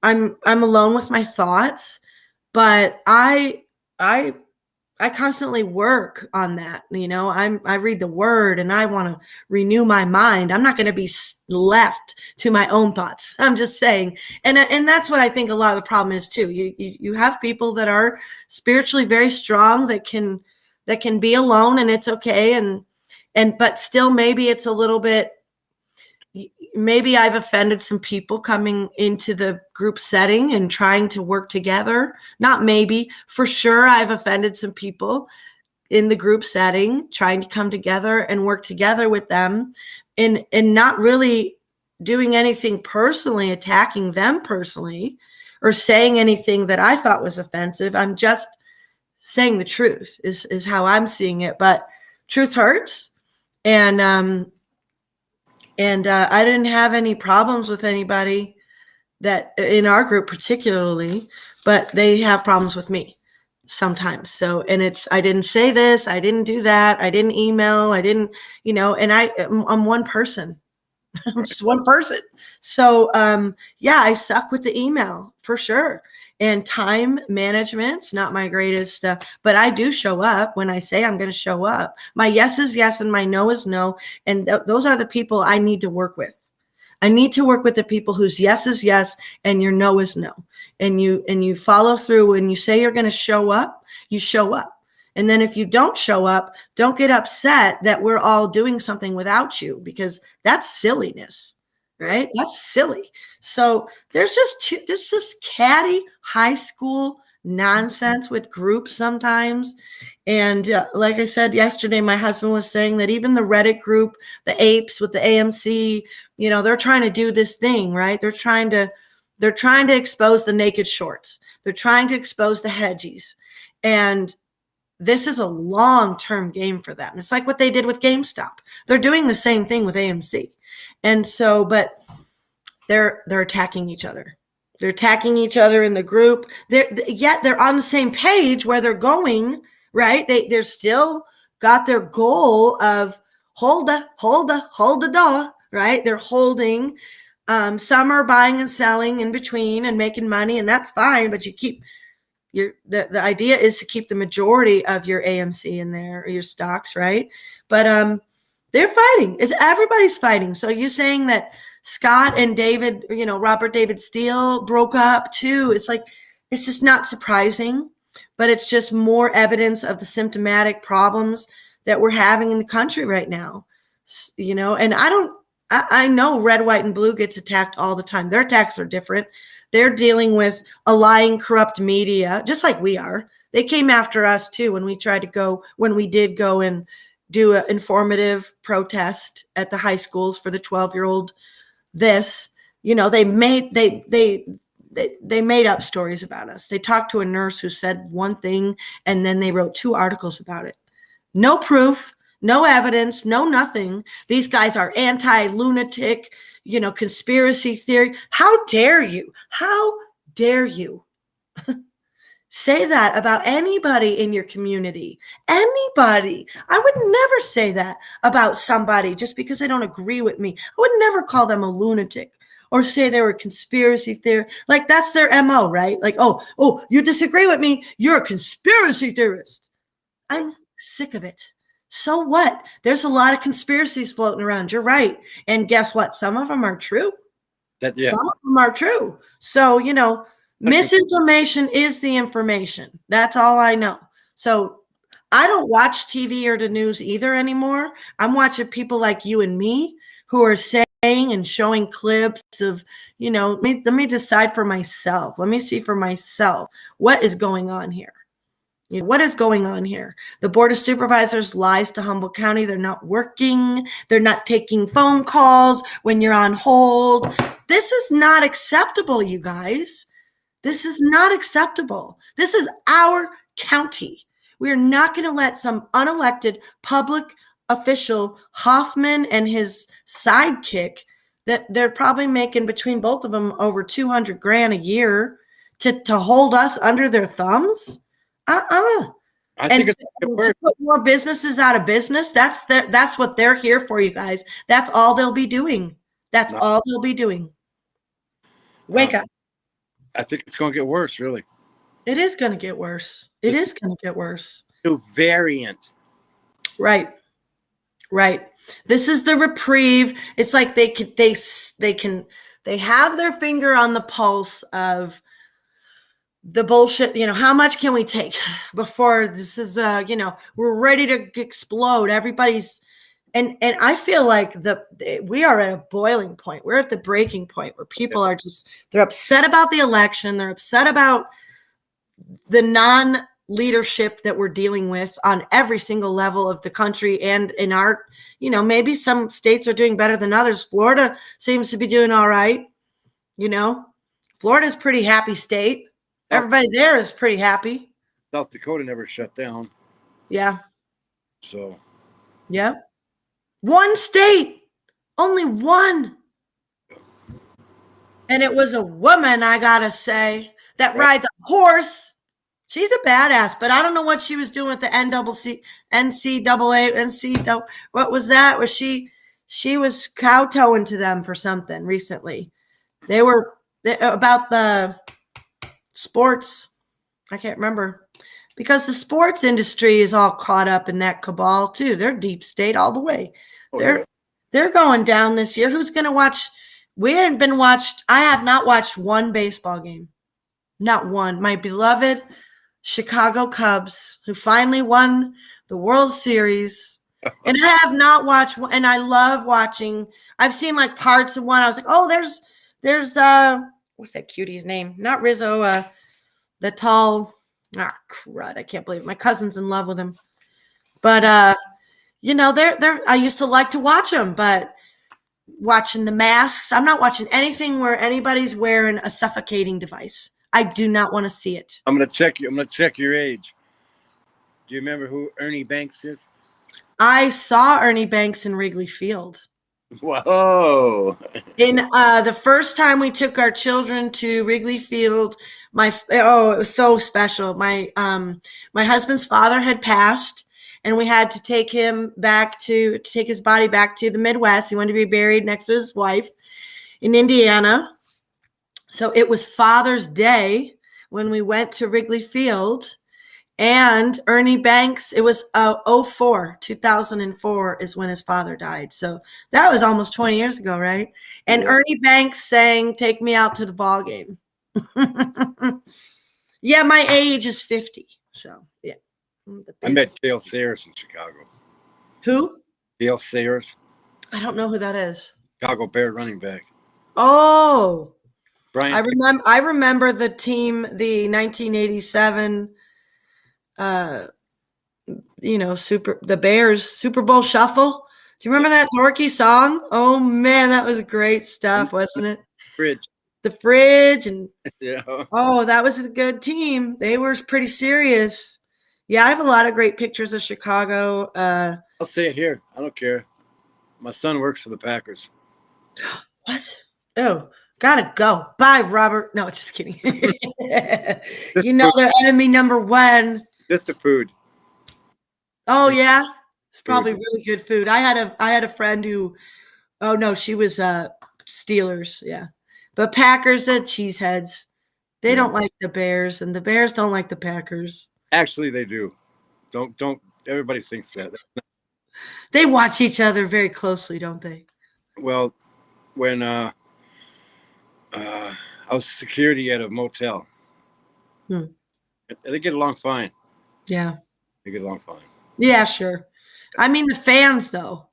I'm alone with my thoughts, but I constantly work on that. You know, I read the word and I want to renew my mind. I'm not going to be left to my own thoughts. I'm just saying. And that's what I think a lot of the problem is too. You have people that are spiritually very strong that can be alone, and it's okay. But still maybe it's a little bit, maybe I've offended some people coming into the group setting and trying to work together. Not maybe, for sure I've offended some people in the group setting, trying to come together and work together with them, and not really doing anything personally, attacking them personally, or saying anything that I thought was offensive. I'm just saying the truth is how I'm seeing it. But truth hurts. And I didn't have any problems with anybody that in our group particularly, but they have problems with me. sometimes. So, and I didn't say this, I didn't do that, I didn't email, I didn't, and I'm one person. I'm just one person. So, yeah, I suck with the email for sure. And time management's not my greatest, but I do show up when I say I'm going to show up. My yes is yes and my no is no. And those are the people I need to work with. I need to work with the people whose yes is yes and your no is no. And you follow through. When you say you're going to show up, you show up. And then if you don't show up, don't get upset that we're all doing something without you, because that's silliness, right? That's silly. So there's just catty high school nonsense with groups sometimes. And like I said yesterday, my husband was saying that even the Reddit group, the apes with the AMC, they're trying to do this thing, right? They're trying to expose the naked shorts. They're trying to expose the hedgies. And this is a long-term game for them. It's like what they did with GameStop. They're doing the same thing with AMC. And so, but they're attacking each other. They're attacking each other in the group. Yet they're on the same page where they're going, right? They're still got their goal of hold the door, right? They're holding. Some are buying and selling in between and making money, and that's fine, but you keep the idea is to keep the majority of your AMC in there, or your stocks, right? But they're fighting. Everybody's fighting. So you saying that Scott and David, Robert David Steele broke up too? It's like, it's just not surprising, but it's just more evidence of the symptomatic problems that we're having in the country right now. And I know Red, White, and Blue gets attacked all the time. Their attacks are different. They're dealing with a lying, corrupt media, just like we are. They came after us too when we did go and do an informative protest at the high schools for the 12-year-old. They made up stories about us. They talked to a nurse who said one thing, and then they wrote 2 articles about it. No proof, no evidence, no nothing. These guys are anti-lunatic, conspiracy theory. How dare you? How dare you say that about anybody in your community? Anybody. I would never say that about somebody just because they don't agree with me. I would never call them a lunatic or say they were a conspiracy theory. Like, that's their MO, right? Like, oh, you disagree with me, you're a conspiracy theorist. I'm sick of it. So what? There's a lot of conspiracies floating around. You're right. And guess what? Some of them are true. Some of them are true. So, misinformation is the information. That's all I know. So I don't watch TV or the news either anymore. I'm watching people like you and me who are saying and showing clips of, let me decide for myself. Let me see for myself what is going on here. What is going on here? The Board of Supervisors lies to Humboldt County. They're not working. They're not taking phone calls when you're on hold. This is not acceptable, you guys. This is not acceptable. This is our county. We are not going to let some unelected public official, Hoffman and his sidekick, that they're probably making between both of them over $200,000 a year, to hold us under their thumbs. I think to put more businesses out of business. That's what they're here for, you guys. That's all they'll be doing. That's all they'll be doing. Wake up. I think it's going to get worse, really. It is going to get worse. It is going to get worse. New variant. Right. This is the reprieve. It's like they have their finger on the pulse of the bullshit. How much can we take before this is we're ready to explode? Everybody's and I feel like we are at a boiling point. We're at the breaking point where people are they're upset about the election. They're upset about the non-leadership that we're dealing with on every single level of the country. And in our, maybe some states are doing better than others. Florida seems to be doing all right. Florida's a pretty happy state. Everybody there is pretty happy. South Dakota never shut down. Yeah. So. Yeah. One state. Only one. And it was a woman, I gotta say, that rides a horse. She's a badass, but I don't know what she was doing with the NCAA. What was that? Was she was kowtowing to them for something recently? They were about the sports. I can't remember, because the sports industry is all caught up in that cabal too. They're deep state all the way. They're going down this year. Who's going to watch? We haven't been watched. I have not watched one baseball game. Not one. My beloved Chicago Cubs, who finally won the World Series. And I have not watched, and I love watching. I've seen like parts of one. I was like, oh, there's what's that cutie's name? Not Rizzo, the tall, crud. I can't believe it. My cousin's in love with him. But you know, they're I used to like to watch them, but watching the masks, I'm not watching anything where anybody's wearing a suffocating device. I do not want to see it. I'm gonna check you. I'm gonna check your age. Do you remember who Ernie Banks is? I saw Ernie Banks in Wrigley Field. Whoa! In the first time we took our children to Wrigley Field, it was so special. My husband's father had passed, and we had to take him back to take his body back to the Midwest. He wanted to be buried next to his wife in Indiana. So it was Father's Day when we went to Wrigley Field, and Ernie Banks, it was 2004 is when his father died. So that was almost 20 years ago, right? And Yeah. Ernie Banks sang "Take Me Out to the Ball Game." Yeah, my age is 50. So yeah. I met Gail Sayers in Chicago. Who? Gail Sayers, I don't know who that is. Chicago Bear running back. Oh, Brian. I remember the team, the 1987 the Bears Super Bowl Shuffle. Do you remember that dorky song? Oh man, that was great stuff, wasn't it? Fridge. The Fridge, and Yeah. oh, that was a good team. They were pretty serious. Yeah, I have a lot of great pictures of Chicago. I'll say it here. I don't care. My son works for the Packers. What? Oh, gotta go. Bye, Robert. No, just kidding. You know they're enemy number one. Just the food. Oh yeah, it's probably really good food. I had a friend who, oh no, she was Steelers, yeah, but Packers are cheeseheads. They don't like the Bears, and the Bears don't like the Packers. Actually, they do. Don't. Everybody thinks that. They watch each other very closely, don't they? Well, when I was security at a motel, they get along fine. Yeah. They get along fine. Yeah, sure. I mean the fans, though.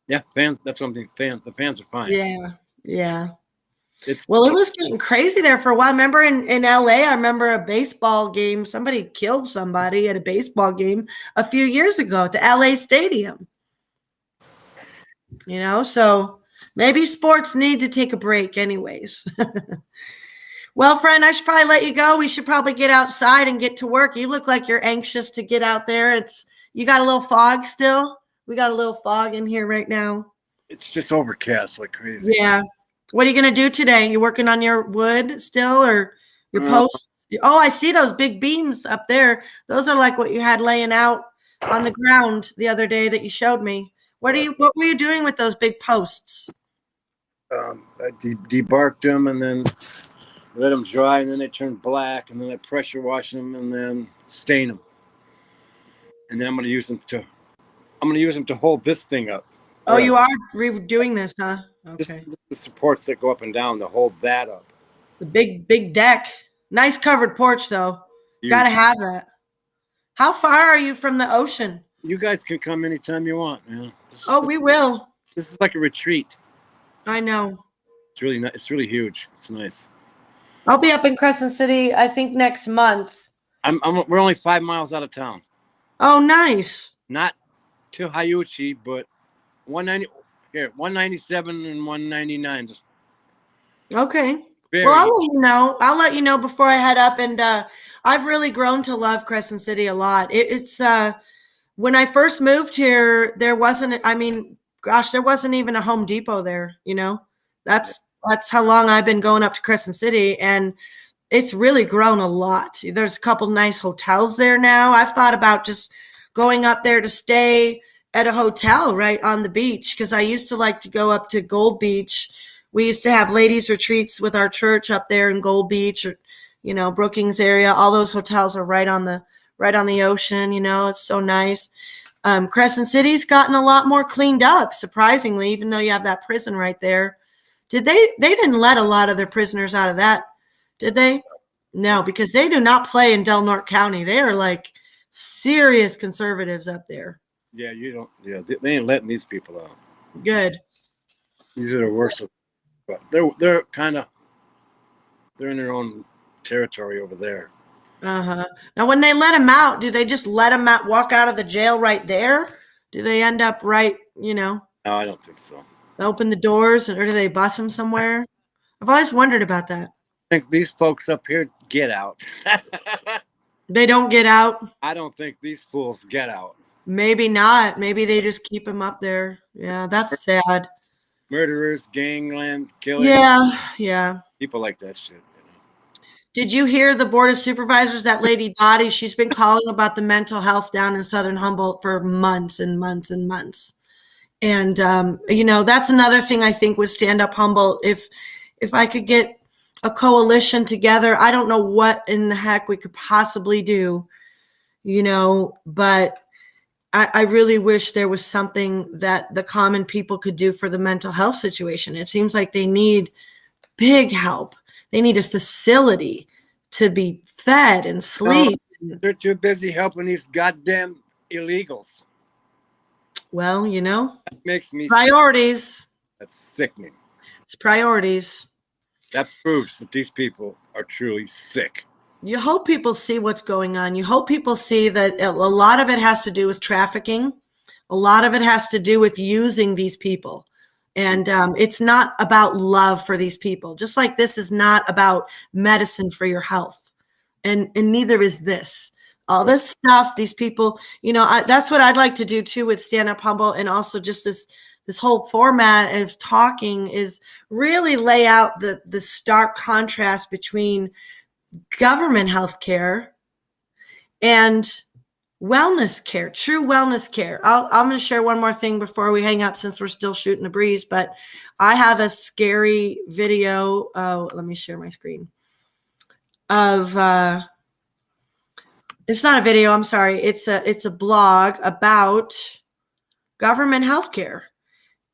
Yeah, fans. That's something. The fans are fine. Yeah, yeah. It's It was getting crazy there for a while. Remember in LA, I remember a baseball game. Somebody killed somebody at a baseball game a few years ago at the LA Stadium. You know, so maybe sports need to take a break anyways. Well, friend, I should probably let you go. We should probably get outside and get to work. You look like you're anxious to get out there. You got a little fog still? We got a little fog in here right now. It's just overcast like crazy. Yeah. What are you going to do today? You working on your wood still, or your posts? Oh, I see those big beams up there. Those are like what you had laying out on the ground the other day that you showed me. What were you doing with those big posts? I debarked them and then let them dry, and then they turn black, and then I pressure wash them and then stain them. And then I'm going to use them to hold this thing up. Oh, you are redoing this, huh? Okay. Just the supports that go up and down to hold that up. The big deck. Nice covered porch, though. Huge. Got to have that. How far are you from the ocean? You guys can come anytime you want, man. We will. This is like a retreat. I know. It's really nice. It's really huge. It's nice. I'll be up in Crescent City, I think, next month. We're only 5 miles out of town. Oh, nice. Not to Hayuchi, but 197 and 199. Just okay. very. Well, I'll let you know before I head up. And I've really grown to love Crescent City a lot. It's when I first moved here, there wasn't even a Home Depot there, you know. That's how long I've been going up to Crescent City. And it's really grown a lot. There's a couple nice hotels there now. I've thought about just going up there to stay at a hotel right on the beach, because I used to like to go up to Gold Beach. We used to have ladies retreats with our church up there in Gold Beach, or Brookings area. All those hotels are right on the ocean. It's so nice. Crescent City's gotten a lot more cleaned up, surprisingly, even though you have that prison right there. They didn't let a lot of their prisoners out of that, did they? No, because they do not play in Del Norte County. They are like serious conservatives up there. Yeah, they ain't letting these people out. Good. These are the worst. But they're in their own territory over there. Uh-huh. Now, when they let them out, do they just let them out, walk out of the jail right there? Do they end up right, No, I don't think so. open the doors, or do they bus them somewhere? I've always wondered about that. I think these folks up here get out. They don't get out? I don't think these fools get out. Maybe not. Maybe they just keep them up there. Yeah, that's sad. Murderers, gangland, killers. Yeah. People like that shit. Did you hear the Board of Supervisors, that lady Dottie? She's been calling about the mental health down in Southern Humboldt for months and months and months. And, that's another thing I think with Stand Up Humboldt. If I could get a coalition together, I don't know what in the heck we could possibly do, but I really wish there was something that the common people could do for the mental health situation. It seems like they need big help. They need a facility to be fed and sleep. No, they're too busy helping these goddamn illegals. Well, that makes me priorities. Sick. That's sickening. It's priorities. That proves that these people are truly sick. You hope people see what's going on. You hope people see that a lot of it has to do with trafficking. A lot of it has to do with using these people. And it's not about love for these people. Just like this is not about medicine for your health. And neither is this. All this stuff, these people, that's what I'd like to do too with Stand Up Humboldt, and also just this whole format of talking is really lay out the stark contrast between government health care and wellness care, true wellness care. I'm going to share one more thing before we hang up, since we're still shooting the breeze, but I have a scary video. Let me share my screen of, it's not a video. I'm sorry. It's a blog about government health care.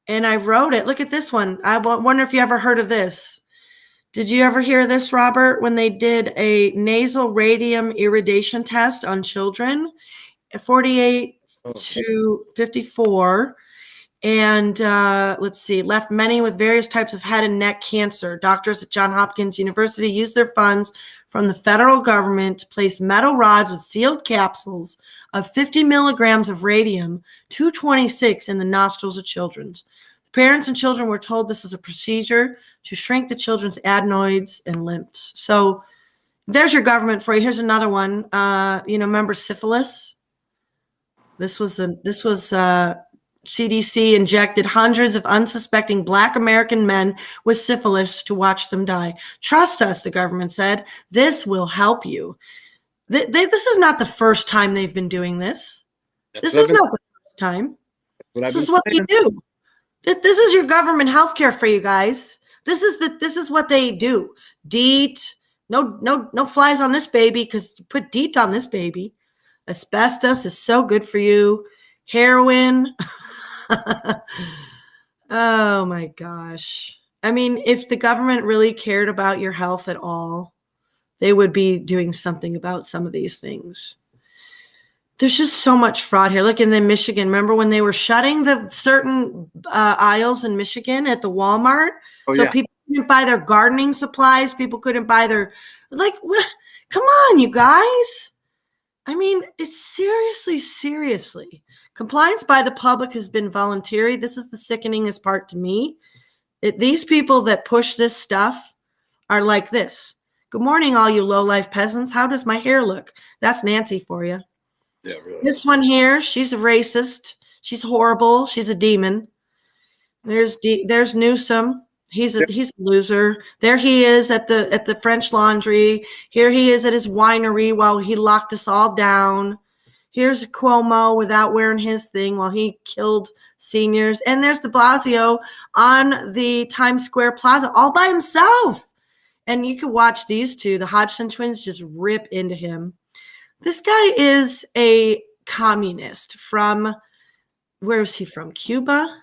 And I wrote it. Look at this one. I wonder if you ever heard of this. Did you ever hear this, Robert, when they did a nasal radium iridation test on children, 48 to 54, and let's see, left many with various types of head and neck cancer. Doctors at Johns Hopkins University used their funds from the federal government to place metal rods with sealed capsules of 50 milligrams of radium-226 in the nostrils of children. Parents and children were told this was a procedure to shrink the children's adenoids and lymphs. So there's your government for you. Here's another one. Remember syphilis? This was CDC injected hundreds of unsuspecting Black American men with syphilis to watch them die. Trust us, the government said. This will help you. This is not the first time they've been doing this. This is not the first time. This is what they do. This is your government health care for you guys. This is what they do. DEET. No flies on this baby, because you put DEET on this baby. Asbestos is so good for you. Heroin. Oh my gosh. I mean, if the government really cared about your health at all, they would be doing something about some of these things. There's just so much fraud here. Look, in the Michigan, remember when they were shutting the certain aisles in Michigan at the Walmart? People couldn't buy their gardening supplies. People couldn't buy their, come on, you guys. I mean, it's seriously. Compliance by the public has been voluntary. This is the sickeningest part to me. These people that push this stuff are like this. Good morning, all you low-life peasants. How does my hair look? That's Nancy for you. Yeah, really. This one here, she's a racist. She's horrible. She's a demon. There's Newsom. He's a loser. There he is at the French Laundry. Here he is at his winery while he locked us all down. Here's Cuomo without wearing his thing while he killed seniors. And there's de Blasio on the Times Square Plaza all by himself. And you can watch these two, the Hodgson twins, just rip into him. This guy is a communist from, where is he from? Cuba?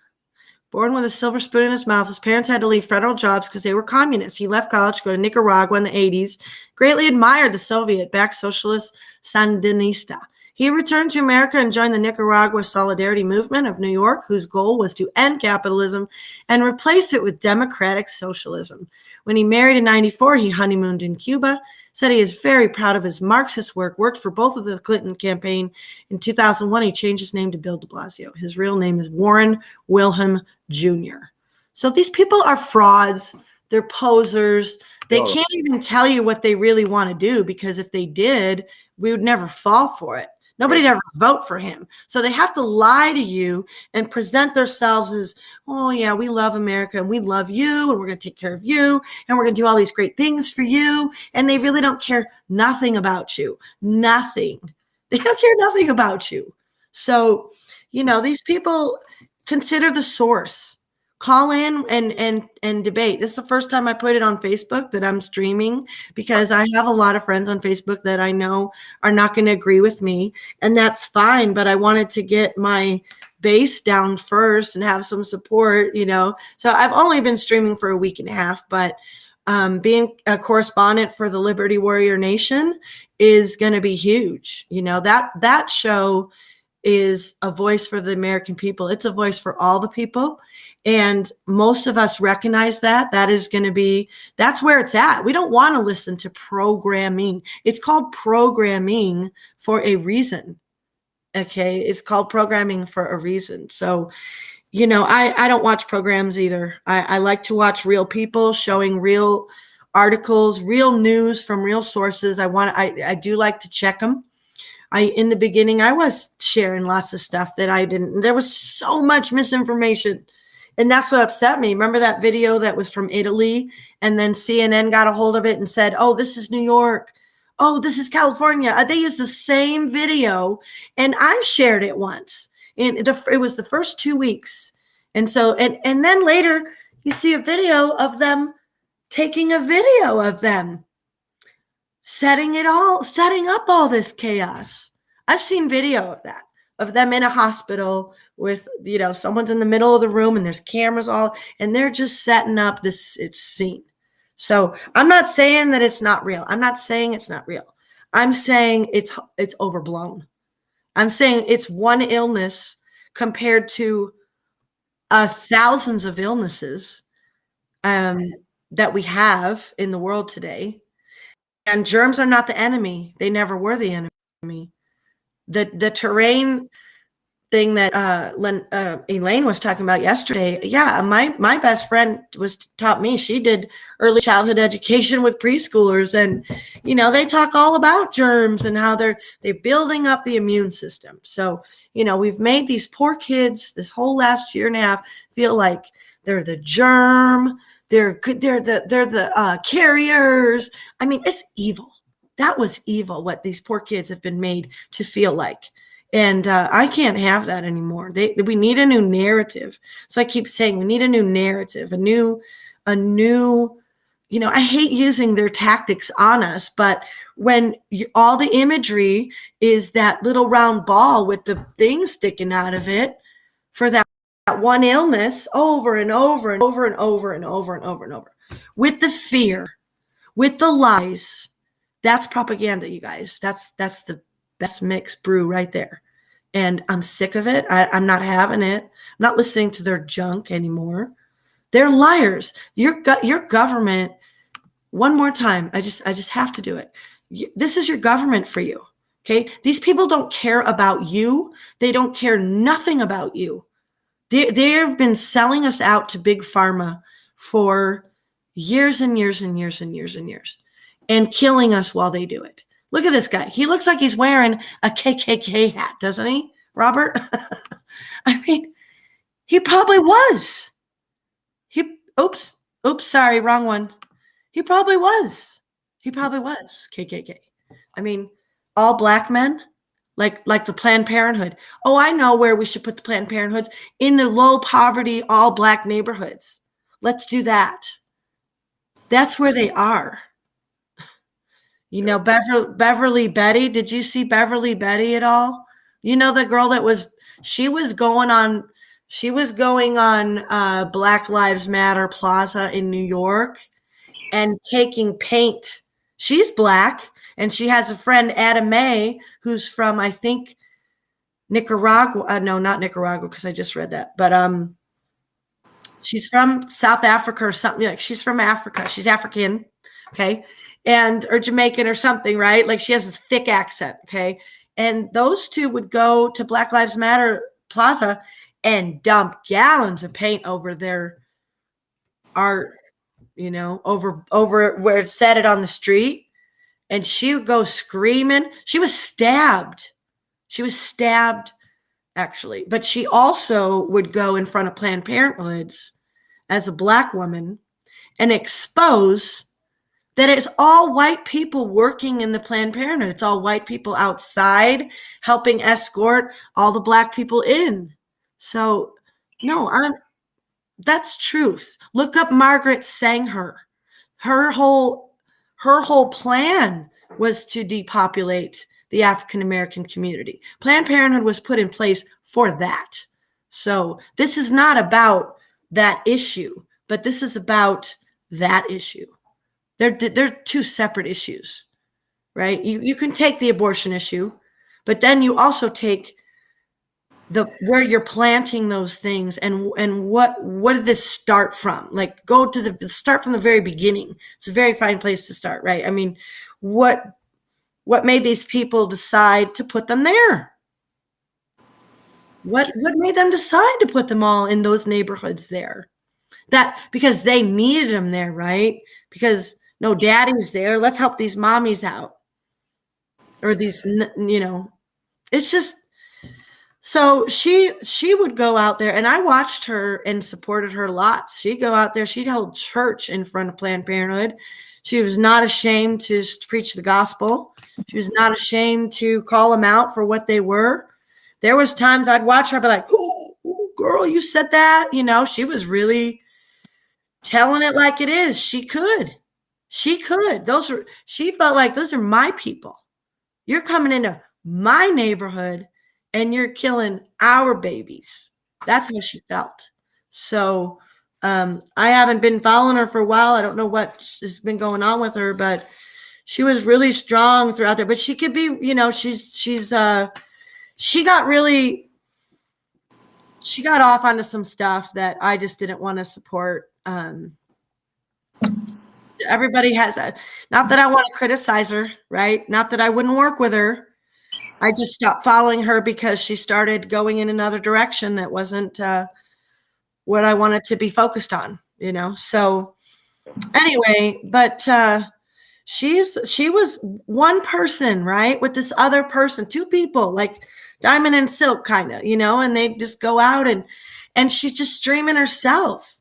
Born with a silver spoon in his mouth, his parents had to leave federal jobs because they were communists. He left college to go to Nicaragua in the 80s, greatly admired the Soviet-backed socialist Sandinista. He returned to America and joined the Nicaragua Solidarity Movement of New York, whose goal was to end capitalism and replace it with democratic socialism. When he married in 94, he honeymooned in Cuba, said he is very proud of his Marxist work, worked for both of the Clinton campaign. In 2001, he changed his name to Bill de Blasio. His real name is Warren Wilhelm Jr. So these people are frauds. They're posers. They can't even tell you what they really want to do, because if they did, we would never fall for it. Nobody'd ever vote for him. So they have to lie to you and present themselves as, oh, yeah, we love America and we love you and we're going to take care of you and we're going to do all these great things for you. And they really don't care nothing about you. Nothing. They don't care nothing about you. So, you know, these people, consider the source. Call in and debate. This is the first time I put it on Facebook that I'm streaming, because I have a lot of friends on Facebook that I know are not going to agree with me, and that's fine. But I wanted to get my base down first and have some support, you know. So I've only been streaming for a week and a half, but being a correspondent for the Liberty Warrior Nation is going to be huge. You know, that show is a voice for the American people. It's a voice for all the people. And most of us recognize that. That's where it's at. We don't want to listen to programming. It's called programming for a reason. Okay. It's called programming for a reason. So, you know, I don't watch programs either. I like to watch real people showing real articles, real news from real sources. I do like to check them. In the beginning, I was sharing lots of stuff that I didn't. There was so much misinformation. And that's what upset me. Remember that video that was from Italy, and then CNN got a hold of it and said, oh, this is New York. Oh, this is California. They used the same video, and I shared it once. And it was the first 2 weeks. And so, and then later you see a video of them taking a video of them setting up all this chaos. I've seen video of that, of them in a hospital with, you know, someone's in the middle of the room and there's cameras all, and they're just setting up it's scene. So I'm not saying that it's not real. I'm not saying it's not real. I'm saying it's overblown. I'm saying it's one illness compared to thousands of illnesses that we have in the world today. And germs are not the enemy. They never were the enemy. The terrain thing that Elaine was talking about yesterday. Yeah, my best friend taught me. She did early childhood education with preschoolers, and you know, they talk all about germs and how they're building up the immune system. So, you know, we've made these poor kids this whole last year and a half feel like they're the germ. They're the carriers. I mean, it's evil. That was evil, what these poor kids have been made to feel like. And I can't have that anymore. We need a new narrative. So I keep saying we need a new narrative, a new, you know, I hate using their tactics on us, but when all the imagery is that little round ball with the thing sticking out of it for that one illness over and over and over and over and over and over and over, with the fear, with the lies, that's propaganda, you guys. That's the best mixed brew right there. And I'm sick of it. I'm not having it. I'm not listening to their junk anymore. They're liars. Your government, one more time, I just have to do it. This is your government for you. Okay. These people don't care about you. They don't care nothing about you. They have been selling us out to big pharma for years and years and years and years and years, and killing us while they do it. Look at this guy. He looks like he's wearing a KKK hat, doesn't he, Robert? I mean, he probably was. Oops, Oops, sorry, wrong one. He probably was. He probably was KKK. I mean, all black men, like the Planned Parenthood. Oh, I know where we should put the Planned Parenthoods, in the low poverty, all black neighborhoods. Let's do that. That's where they are. You know, Beverly Betty. Did you see Beverly Betty at all? You know, the girl that she was going on Black Lives Matter Plaza in New York and taking paint. She's black, and she has a friend, Adam May, who's from, I think, Nicaragua. No, not Nicaragua, because I just read that. But she's from South Africa or something. Like, she's from Africa. She's African, okay, or Jamaican or something, right? Like, she has this thick accent, okay. And those two would go to Black Lives Matter Plaza and dump gallons of paint over their art, you know, over where it said it on the street. And she would go screaming. She was stabbed. Actually. But she also would go in front of Planned Parenthoods as a black woman and expose that it's all white people working in the Planned Parenthood. It's all white people outside helping escort all the black people in. So, no, that's truth. Look up Margaret Sanger. Her whole plan was to depopulate the African American community. Planned Parenthood was put in place for that. So this is not about that issue, but this is about that issue. They're two separate issues, right? You can take the abortion issue, but then you also take where you're planting those things and what did this start from? Like, go to start from the very beginning. It's a very fine place to start, right? I mean, what made these people decide to put them there? What made them decide to put them all in those neighborhoods there? That because they needed them there, right? Because no daddy's there. Let's help these mommies out. Or these, you know, it's just. So she would go out there, and I watched her and supported her lots. She'd go out there. She'd hold church in front of Planned Parenthood. She was not ashamed to preach the gospel. She was not ashamed to call them out for what they were. There was times I'd watch her be like, "Oh, girl, you said that." You know, she was really telling it like it is. She could. She felt like those are my people. You're coming into my neighborhood and you're killing our babies. That's how she felt. So I haven't been following her for a while. I don't know what has been going on with her, but she was really strong throughout there. But she could be, you know, she got off onto some stuff that I just didn't want to support. Everybody has not that I want to criticize her, right? Not that I wouldn't work with her. I just stopped following her because she started going in another direction that wasn't what I wanted to be focused on, you know? So anyway, but she was one person, right? With this other person, two people, like Diamond and Silk kind of, you know, and they just go out and she's just streaming herself.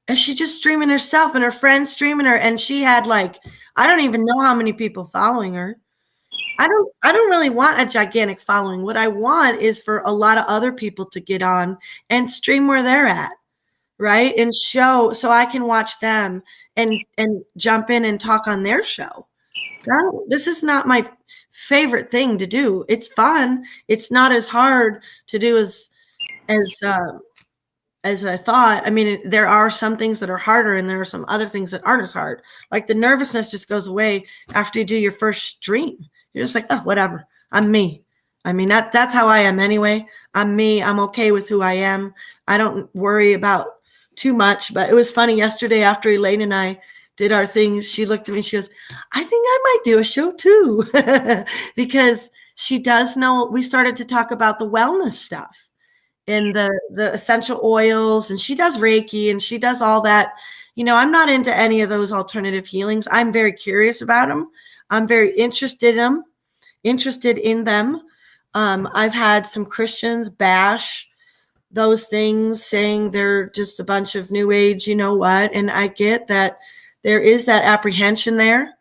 And she's just streaming herself and her friends streaming her. And she had like, I don't even know how many people following her. I don't really want a gigantic following. What I want is for a lot of other people to get on and stream where they're at, right? And show so I can watch them and jump in and talk on their show. This is not my favorite thing to do. It's fun. It's not as hard to do as I thought. I mean, there are some things that are harder and there are some other things that aren't as hard. Like the nervousness just goes away after you do your first stream. You're just like, oh, whatever. I'm me. I mean, that's how I am anyway. I'm me. I'm okay with who I am. I don't worry about too much. But it was funny yesterday after Elaine and I did our things. She looked at me. She goes, I think I might do a show too. Because she does know. We started to talk about the wellness stuff and the essential oils. And she does Reiki and she does all that. You know, I'm not into any of those alternative healings. I'm very curious about them. I'm very interested in them. I've had some Christians bash those things saying they're just a bunch of new age, you know what? And I get that there is that apprehension there.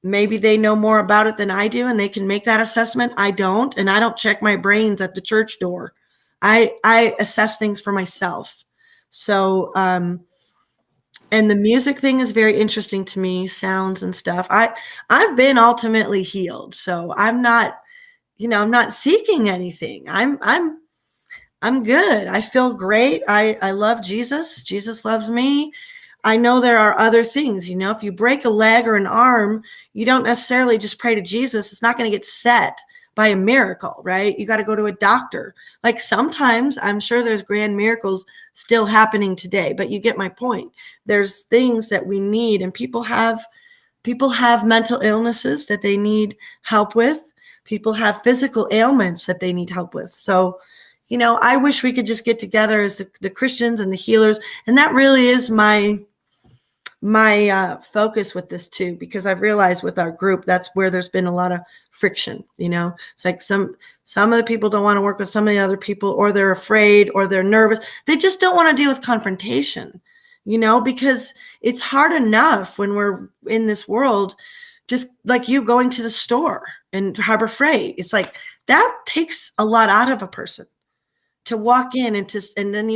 Maybe they know more about it than I do and they can make that assessment. I don't, and I don't check my brains at the church door. I assess things for myself. So, and the music thing is very interesting to me, sounds and stuff. I've been ultimately healed. So I'm not, I'm not seeking anything. I'm good. I feel great. I love Jesus. Jesus loves me. I know there are other things, if you break a leg or an arm, you don't necessarily just pray to Jesus. It's not going to get set by a miracle, right? You got to go to a doctor. Like sometimes I'm sure there's grand miracles still happening today, but you get my point. There's things that we need, and people have mental illnesses that they need help with. People have physical ailments that they need help with. So, I wish we could just get together as the Christians and the healers. And that really is my focus with this too, because I've realized with our group, that's where there's been a lot of friction. It's like some of the people don't want to work with some of the other people, or they're afraid, or they're nervous. They just don't want to deal with confrontation, because it's hard enough when we're in this world, just like you going to the store in Harbor Freight. It's like that takes a lot out of a person to walk in and then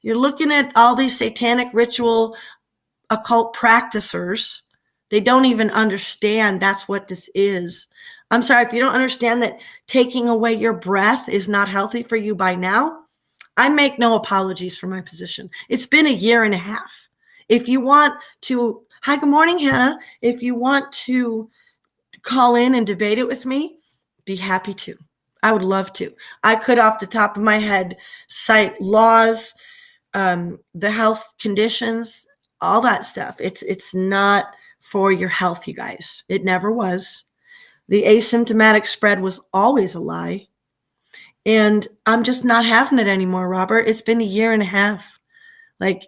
you're looking at all these satanic ritual occult practicers. They don't even understand that's what this is. I'm sorry, if you don't understand that taking away your breath is not healthy for you by now, I make no apologies for my position. It's been a year and a half. If you want to, hi, good morning, Hannah. If you want to call in and debate it with me, be happy to. I would love to. I could, off the top of my head, cite laws, the health conditions, all that stuff. It's not for your health, you guys. It never was. The asymptomatic spread was always a lie. And I'm just not having it anymore, Robert. It's been a year and a half. Like,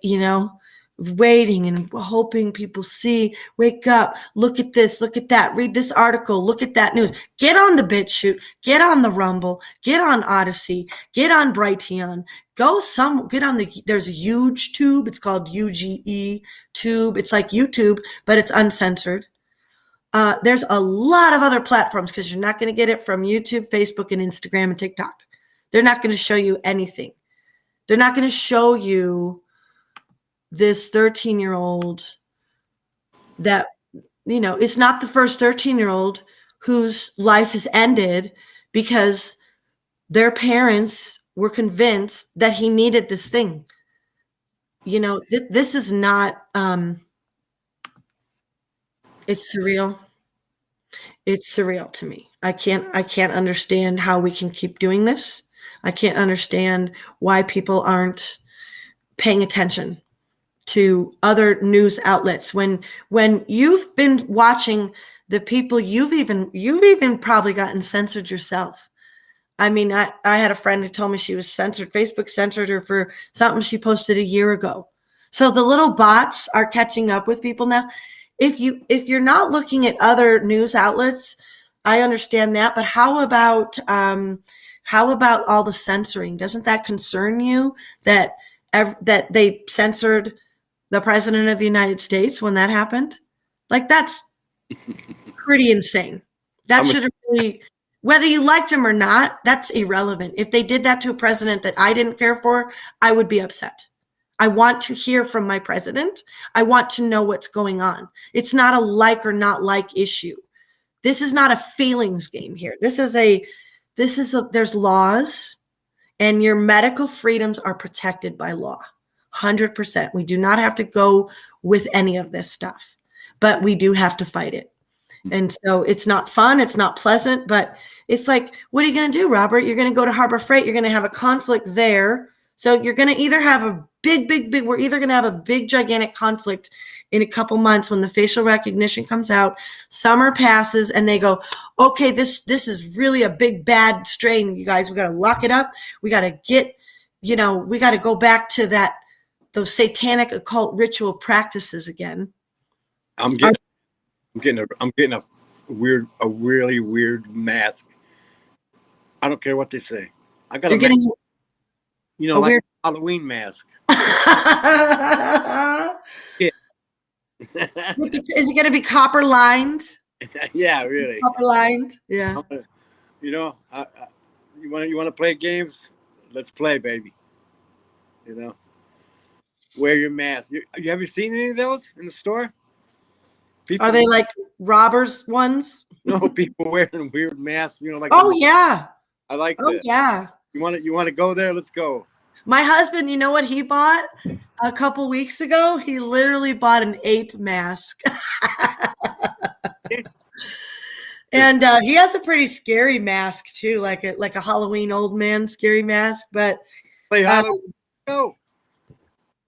waiting and hoping people see, wake up, look at this, look at that, read this article, look at that news, get on the BitChute, get on the Rumble, get on Odyssey, get on Brighteon, get on there's a huge tube. It's called UGE tube. It's like YouTube, but it's uncensored. There's a lot of other platforms, because you're not going to get it from YouTube, Facebook, and Instagram and TikTok. They're not going to show you anything. They're not going to show you this 13-year-old that, it's not the first 13-year-old whose life has ended because their parents were convinced that he needed this thing. This is not, it's surreal. It's surreal to me. I can't understand how we can keep doing this. I can't understand why people aren't paying attention to other news outlets when you've been watching the people you've even probably gotten censored yourself. I mean, I had a friend who told me she was censored. Facebook censored her for something she posted a year ago. So the little bots are catching up with people now. If you're not looking at other news outlets, I understand that, but how about all the censoring? Doesn't that concern you that they censored the president of the United States when that happened? Like, that's pretty insane. That should really, whether you liked him or not, that's irrelevant. If they did that to a president that I didn't care for, I would be upset. I want to hear from my president. I want to know what's going on. It's not a like or not like issue. This is not a feelings game here. There's laws, and your medical freedoms are protected by law. 100%. We do not have to go with any of this stuff, but we do have to fight it. And so it's not fun. It's not pleasant, but it's like, what are you going to do, Robert? You're going to go to Harbor Freight. You're going to have a conflict there. So you're going to either have a we're either going to have a big, gigantic conflict in a couple months when the facial recognition comes out, summer passes, and they go, okay, this is really a big, bad strain. You guys, we got to lock it up. We got to we got to go back to those satanic occult ritual practices again. I'm getting a really weird mask. I don't care what they say. You know, A like weird. a Halloween mask. Is it going to be copper lined? Yeah, really. Copper lined. Yeah. You know, you want to play games? Let's play, baby. You know, wear your mask. Have you seen any of those in the store? People, Are they like robbers ones? no, people wearing weird masks. You know, like Oh yeah. I like Oh that. yeah. You want to go there? Let's go. My husband, you know what he bought a couple weeks ago? He literally bought an ape mask. And he has a pretty scary mask too, like a Halloween old man scary mask. But Play Halloween. Go.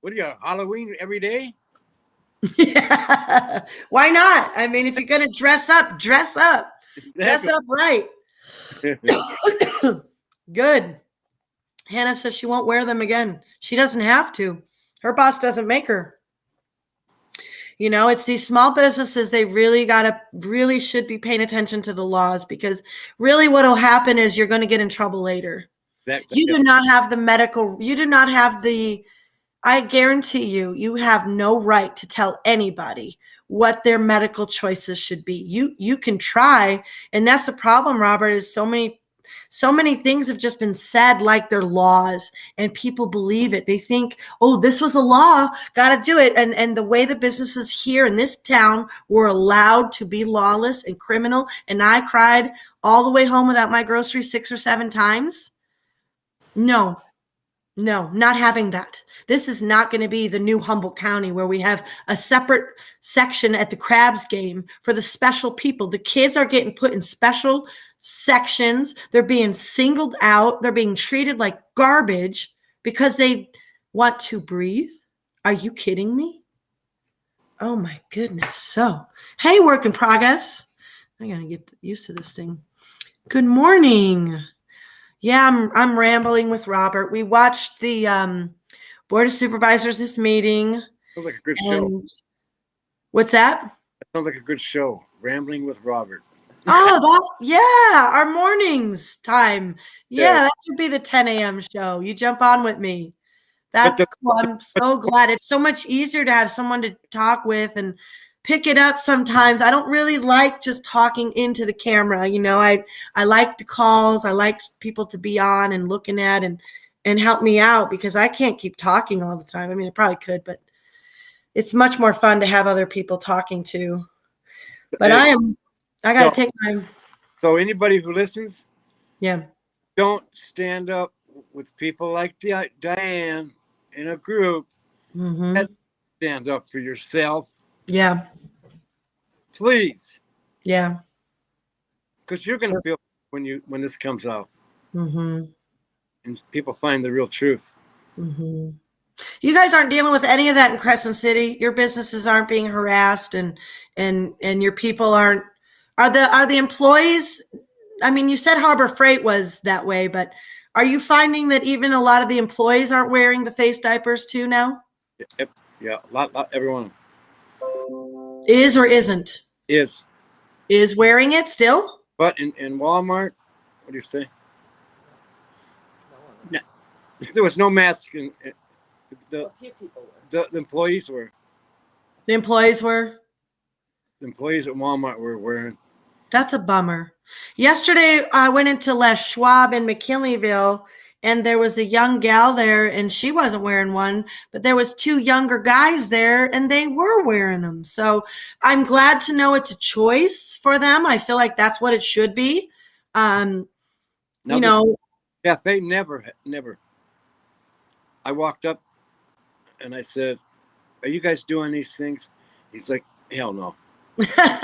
What are you, Halloween every day? yeah, why not? I mean, if you're gonna dress up, dress up. Dress up right. Good. Hannah says she won't wear them again. She doesn't have to. Her boss doesn't make her. You know, it's these small businesses, they really should be paying attention to the laws, because really what'll happen is you're going to get in trouble later. You do not have the medical, you do not have the, I guarantee you, you have no right to tell anybody what their medical choices should be. You can try, and that's the problem, Robert, is so many things have just been said like they're laws, and people believe it. They think, oh, this was a law, got to do it. And the way the businesses here in this town were allowed to be lawless and criminal, and I cried all the way home without my groceries 6 or 7 times. No, not having that. This is not going to be the new Humboldt County where we have a separate section at the Crabs game for the special people. The kids are getting put in special sections. They're being singled out. They're being treated like garbage because they want to breathe. Are you kidding me? Oh my goodness. So, hey, work in progress. I got to get used to this thing. Good morning. Yeah, I'm rambling with Robert. We watched the Board of Supervisors this meeting. Sounds like a good show. What's that? That sounds like a good show. Rambling with Robert. Oh, yeah, our mornings time. Yeah, Yeah. that could be the 10 a.m. show. You jump on with me. That's cool. I'm so glad. It's so much easier to have someone to talk with and pick it up sometimes. I don't really like just talking into the camera. You know, I like the calls. I like people to be on and looking at and help me out, because I can't keep talking all the time. I mean, I probably could, but it's much more fun to have other people talking to. But I got to take time. So anybody who listens, yeah, don't stand up with people like Diane in a group. Mm-hmm. Stand up for yourself. Yeah. Please. Yeah. Because you're going to feel when this comes out. Mm-hmm. And people find the real truth. Mm-hmm. You guys aren't dealing with any of that in Crescent City. Your businesses aren't being harassed, and your people aren't. Are the employees? I mean, you said Harbor Freight was that way, but are you finding that even a lot of the employees aren't wearing the face diapers too now? Yeah, everyone is or isn't is wearing it still. But in Walmart, what do you say? No, there was no mask. The employees were. The employees were. The employees at Walmart were wearing. That's a bummer. Yesterday, I went into Les Schwab in McKinleyville, and there was a young gal there, and she wasn't wearing one, but there was 2 younger guys there, and they were wearing them. So I'm glad to know it's a choice for them. I feel like that's what it should be. You know. Yeah, they never. I walked up, and I said, "Are you guys doing these things?" He's like, "Hell no."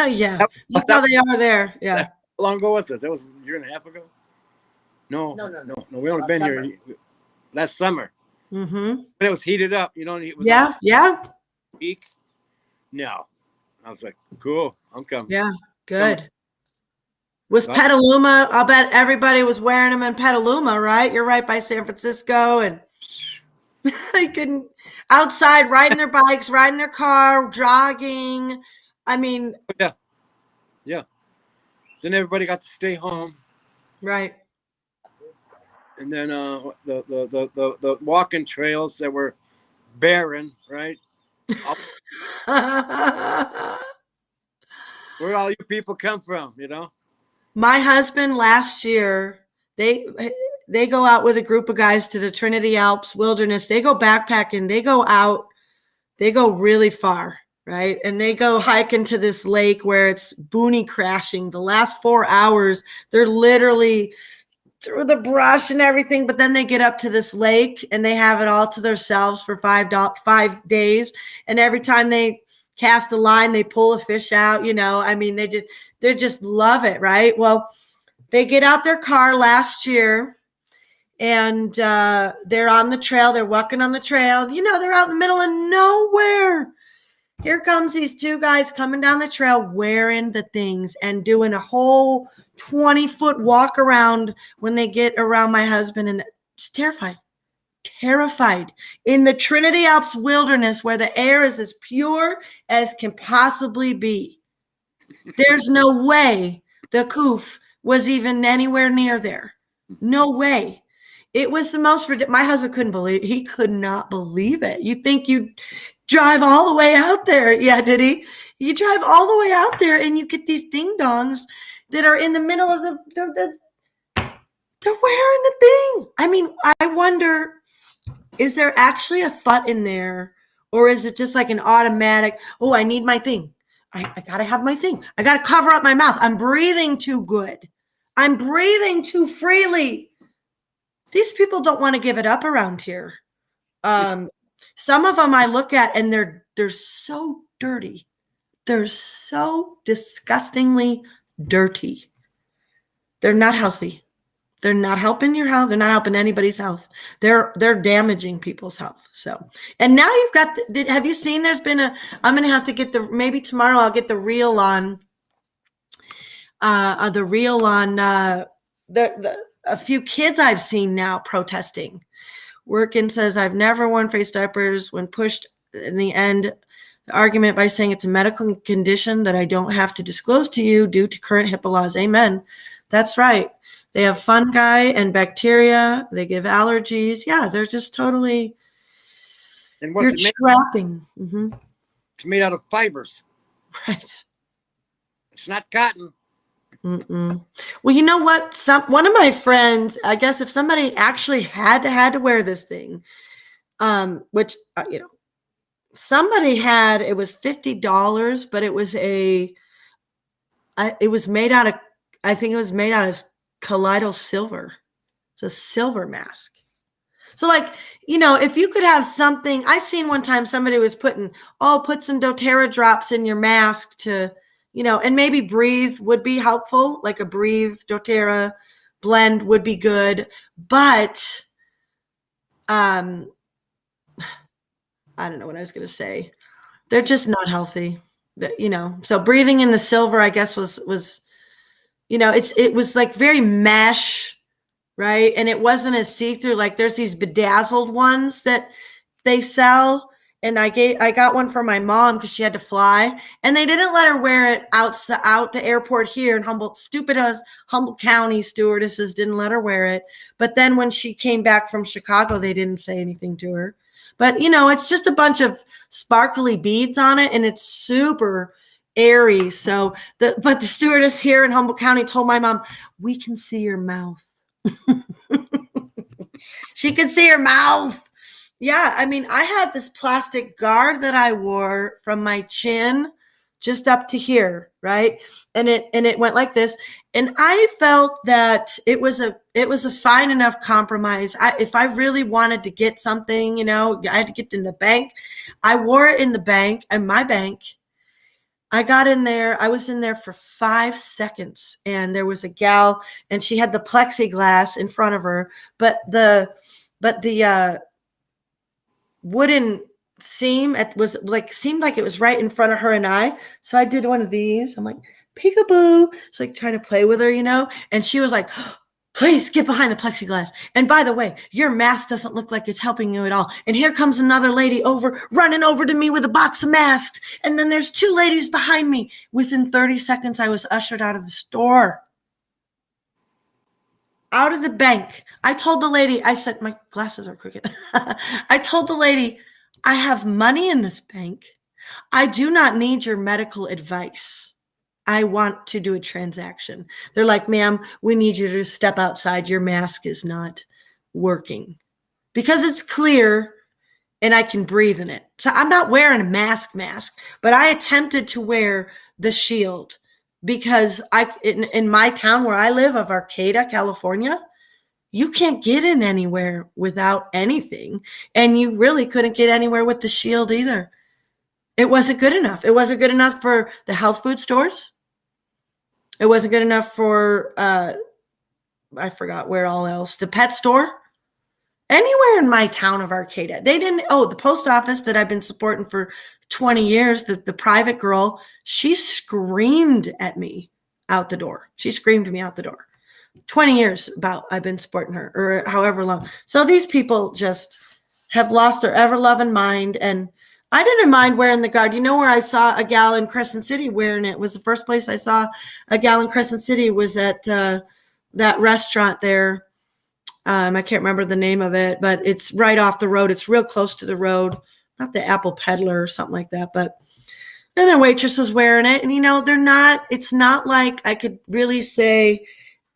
Yeah, that's how they are there. Yeah. How long ago was that? That was a year and a half ago. No. We only been here last summer. Mm-hmm. But it was heated up, you know. And it was week. No, I was like, cool. I'm coming. Yeah, good. Was Petaluma? I'll bet everybody was wearing them in Petaluma, right? You're right by San Francisco, and I couldn't outside riding their bikes, riding their car, jogging. I mean, yeah. Then everybody got to stay home. Right. and then the walking trails that were barren, right? Where all you people come from, you know? My husband last year, they go out with a group of guys to the Trinity Alps Wilderness. They go backpacking. They go out. They go really far, right? And they go hiking to this lake where it's boonie crashing. The last 4 hours, they're literally through the brush and everything. But then they get up to this lake and they have it all to themselves for 5 days. And every time they cast a line, they pull a fish out. You know, I mean, they just love it, right? Well, they get out their car last year. And they're on the trail. They're walking on the trail. You know, they're out in the middle of nowhere. Here comes these two guys coming down the trail wearing the things and doing a whole 20-foot walk around when they get around my husband. And it's terrified in the Trinity Alps Wilderness where the air is as pure as can possibly be. There's no way the coof was even anywhere near there. No way. It was the most ridiculous. My husband he could not believe it. You think you drive all the way out there. Yeah, did he? You drive all the way out there and you get these ding dongs that are in the middle of they're wearing the thing. I mean, I wonder, is there actually a thought in there? Or is it just like an automatic, oh, I need my thing. I got to have my thing. I got to cover up my mouth. I'm breathing too good. I'm breathing too freely. These people don't want to give it up around here. Some of them I look at and they're so dirty. They're so disgustingly dirty. They're not healthy. They're not helping your health. They're not helping anybody's health. They're damaging people's health. So, and now you've got, have you seen, there's been I'm going to have to get maybe tomorrow I'll get the reel on, a few kids I've seen now protesting. Workin says, I've never worn face diapers. When pushed in the end, the argument by saying it's a medical condition that I don't have to disclose to you due to current HIPAA laws. Amen. That's right. They have fungi and bacteria. They give allergies. Yeah, they're just totally, And you're what's it trapping. Mm-hmm. It's made out of fibers. Right. It's not cotton. Mm-mm. Well, you know what? One of my friends, I guess if somebody actually had to wear this thing, which, somebody had, it was $50, but it was it was made out of, I think it was made out of colloidal silver. It's a silver mask. So like, if you could have something, I seen one time somebody was put some doTERRA drops in your mask to, and maybe breathe would be helpful. Like a breathe doTERRA blend would be good. But I don't know what I was going to say. They're just not healthy. So breathing in the silver, I guess was it was like very mesh, right? And it wasn't as see-through. Like there's these bedazzled ones that they sell. And I got one for my mom because she had to fly, and they didn't let her wear it out the airport here in Humboldt. Stupid as Humboldt County stewardesses didn't let her wear it. But then when she came back from Chicago, they didn't say anything to her. But it's just a bunch of sparkly beads on it, and it's super airy. So but the stewardess here in Humboldt County told my mom, "We can see your mouth." She could see her mouth. Yeah, I mean, I had this plastic guard that I wore from my chin just up to here, right? And it went like this. And I felt that it was a fine enough compromise. If I really wanted to get something, I had to get in the bank. I wore it in my bank. I got in there. I was in there for 5 seconds, and there was a gal, and she had the plexiglass in front of her, but the wooden seam seemed like it was right in front of her and I. So I did one of these. I'm like, peekaboo. It's like trying to play with her, and she was like, please get behind the plexiglass. And by the way, your mask doesn't look like it's helping you at all. And here comes another lady running over to me with a box of masks. And then there's 2 ladies behind me. Within 30 seconds, I was ushered out of the store. out of the bank. I told the lady, I said, my glasses are crooked. I told the lady, I have money in this bank. I do not need your medical advice. I want to do a transaction. They're like, ma'am, we need you to step outside. Your mask is not working because it's clear and I can breathe in it. So I'm not wearing a mask, but I attempted to wear the shield because in my town where I live of Arcata, California, you can't get in anywhere without anything. And you really couldn't get anywhere with the shield either. It wasn't good enough. It wasn't good enough for the health food stores. It wasn't good enough for, I forgot where all else, the pet store. Anywhere in my town of Arcata. They didn't, the post office that I've been supporting for 20 years, the private girl, she screamed at me out the door. She screamed at me out the door. 20 years about I've been supporting her or however long. So these people just have lost their ever-loving mind. And I didn't mind wearing the guard. You know where I saw a gal in Crescent City wearing it was the first place I saw a gal in Crescent City was at that restaurant there. I can't remember the name of it, but it's right off the road. It's real close to the road, not the Apple Peddler or something like that. But then a waitress was wearing it, and it's not like I could really say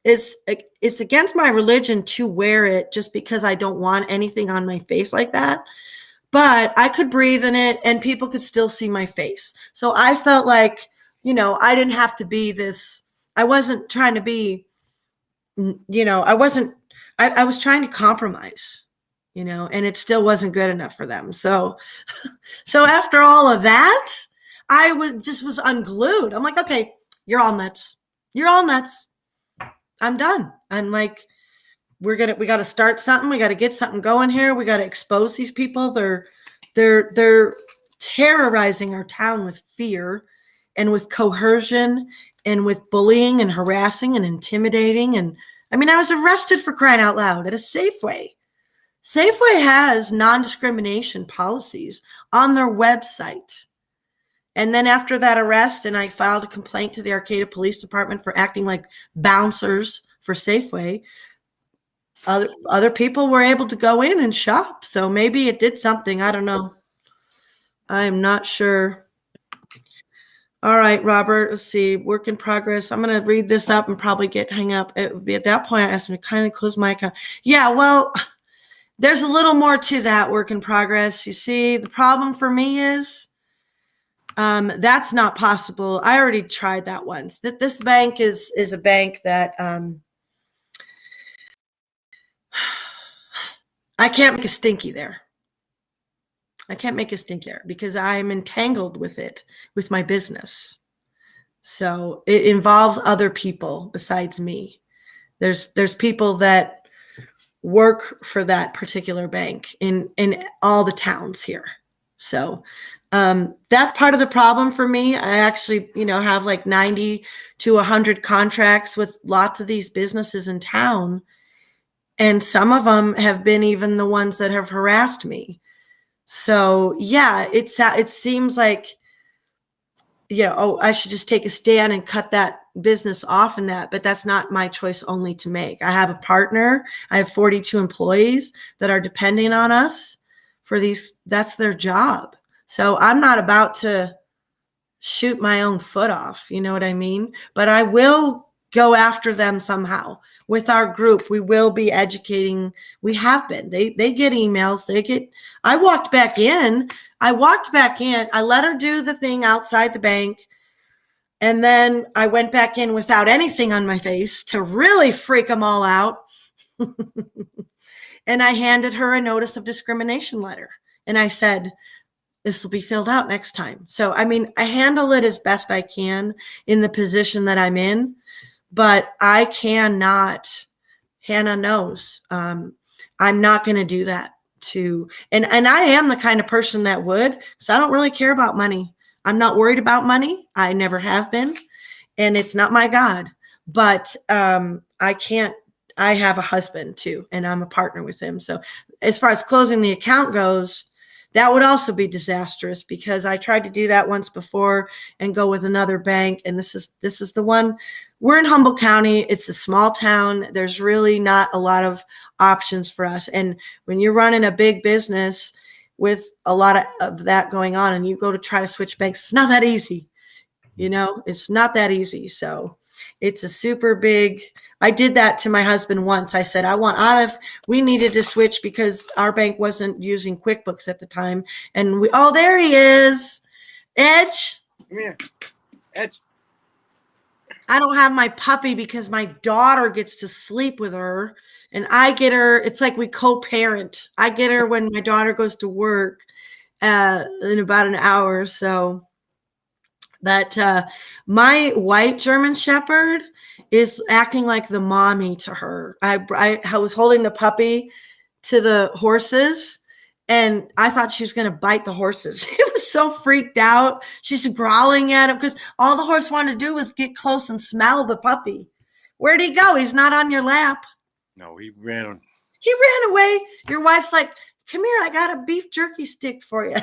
it's against my religion to wear it just because I don't want anything on my face like that. But I could breathe in it, and people could still see my face. So I felt like, I didn't have to be this. I wasn't trying to be, I was trying to compromise, and it still wasn't good enough for them. So after all of that, I was unglued. I'm like, okay, you're all nuts. You're all nuts. I'm done. I'm like, we got to start something. We got to get something going here. We got to expose these people. They're terrorizing our town with fear and with coercion and with bullying and harassing and intimidating. And I was arrested for crying out loud at a Safeway. Safeway has non-discrimination policies on their website. And then after that arrest, and I filed a complaint to the Arcata Police Department for acting like bouncers for Safeway, other people were able to go in and shop. So maybe it did something. I don't know. I'm not sure. All right, Robert, let's see. Work in progress. I'm going to read this up and probably hang up. It would be at that point I asked him to kindly close my account. Yeah, well, there's a little more to that work in progress. You see, the problem for me is that's not possible. I already tried that once. This bank is a bank that I can't make a stinky there. I can't make a stink there because I'm entangled with it, with my business. So it involves other people besides me. There's people that work for that particular bank in all the towns here. So that's part of the problem for me. I actually, have like 90 to 100 contracts with lots of these businesses in town. And some of them have been even the ones that have harassed me. So yeah, it seems like, I should just take a stand and cut that business off in that, but that's not my choice only to make. I have a partner. I have 42 employees that are depending on us for these. That's their job. So I'm not about to shoot my own foot off. You know what I mean? But I will go after them somehow. With our group, we will be educating. We have been. They get emails. I walked back in. I let her do the thing outside the bank. And then I went back in without anything on my face to really freak them all out. And I handed her a notice of discrimination letter. And I said, this will be filled out next time. So, I handle it as best I can in the position that I'm in. But I cannot, Hannah knows, I'm not going to do that and I am the kind of person that would, because I don't really care about money. I'm not worried about money. I never have been, and it's not my God, but I have a husband too, and I'm a partner with him. So as far as closing the account goes, that would also be disastrous because I tried to do that once before and go with another bank. And this is the one we're in Humboldt County. It's a small town. There's really not a lot of options for us. And when you're running a big business with a lot of that going on and you go to try to switch banks, it's not that easy. It's not that easy. So it's a super big, I did that to my husband once. I said, we needed to switch because our bank wasn't using QuickBooks at the time. And there he is. Edge. Come here. Edge. I don't have my puppy because my daughter gets to sleep with her and I get her. It's like we co-parent. I get her when my daughter goes to work in about an hour. So, but my white German Shepherd is acting like the mommy to her. I was holding the puppy to the horses and I thought she was going to bite the horses. She was so freaked out. She's growling at him because all the horse wanted to do was get close and smell the puppy. Where'd he go? He's not on your lap. No, he ran. He ran away. Your wife's like, come here. I got a beef jerky stick for you.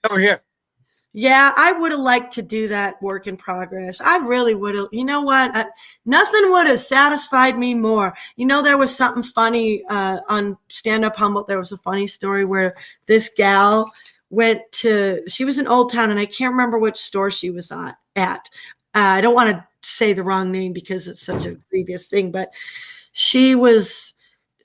Over here. Yeah, I would have liked to do that work in progress. I really would have. You know what? Nothing would have satisfied me more. There was something funny on Stand Up Humboldt. There was a funny story where this gal she was in Old Town, and I can't remember which store she was at. I don't want to say the wrong name because it's such a grievous thing, but she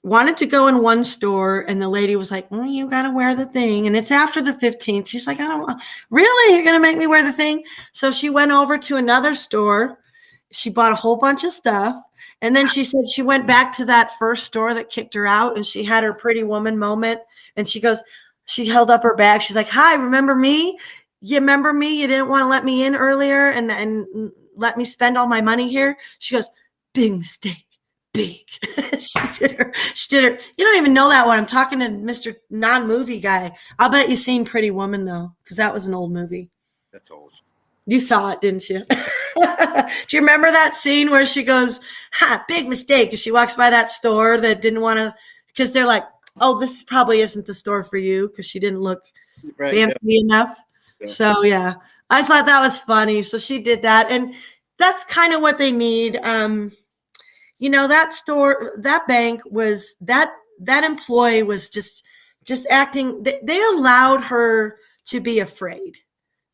wanted to go in one store and the lady was like, you got to wear the thing. And it's after the 15th. She's like, I don't want, really? You're going to make me wear the thing? So she went over to another store. She bought a whole bunch of stuff. And then she said she went back to that first store that kicked her out and she had her pretty woman moment. And she held up her bag. She's like, hi, remember me? You remember me? You didn't want to let me in earlier and let me spend all my money here. She goes, big mistake. Big. She did her. You don't even know that one. I'm talking to Mr. Non-movie guy. I'll bet you've seen Pretty Woman though, because that was an old movie. That's old. You saw it, didn't you? Do you remember that scene where she goes, big mistake, as she walks by that store that didn't want to, because they're like, oh, this probably isn't the store for you, because she didn't look fancy enough. Yeah. So yeah, I thought that was funny. So she did that, and that's kind of what they need. That store, that bank was that employee was just acting. They allowed her to be afraid.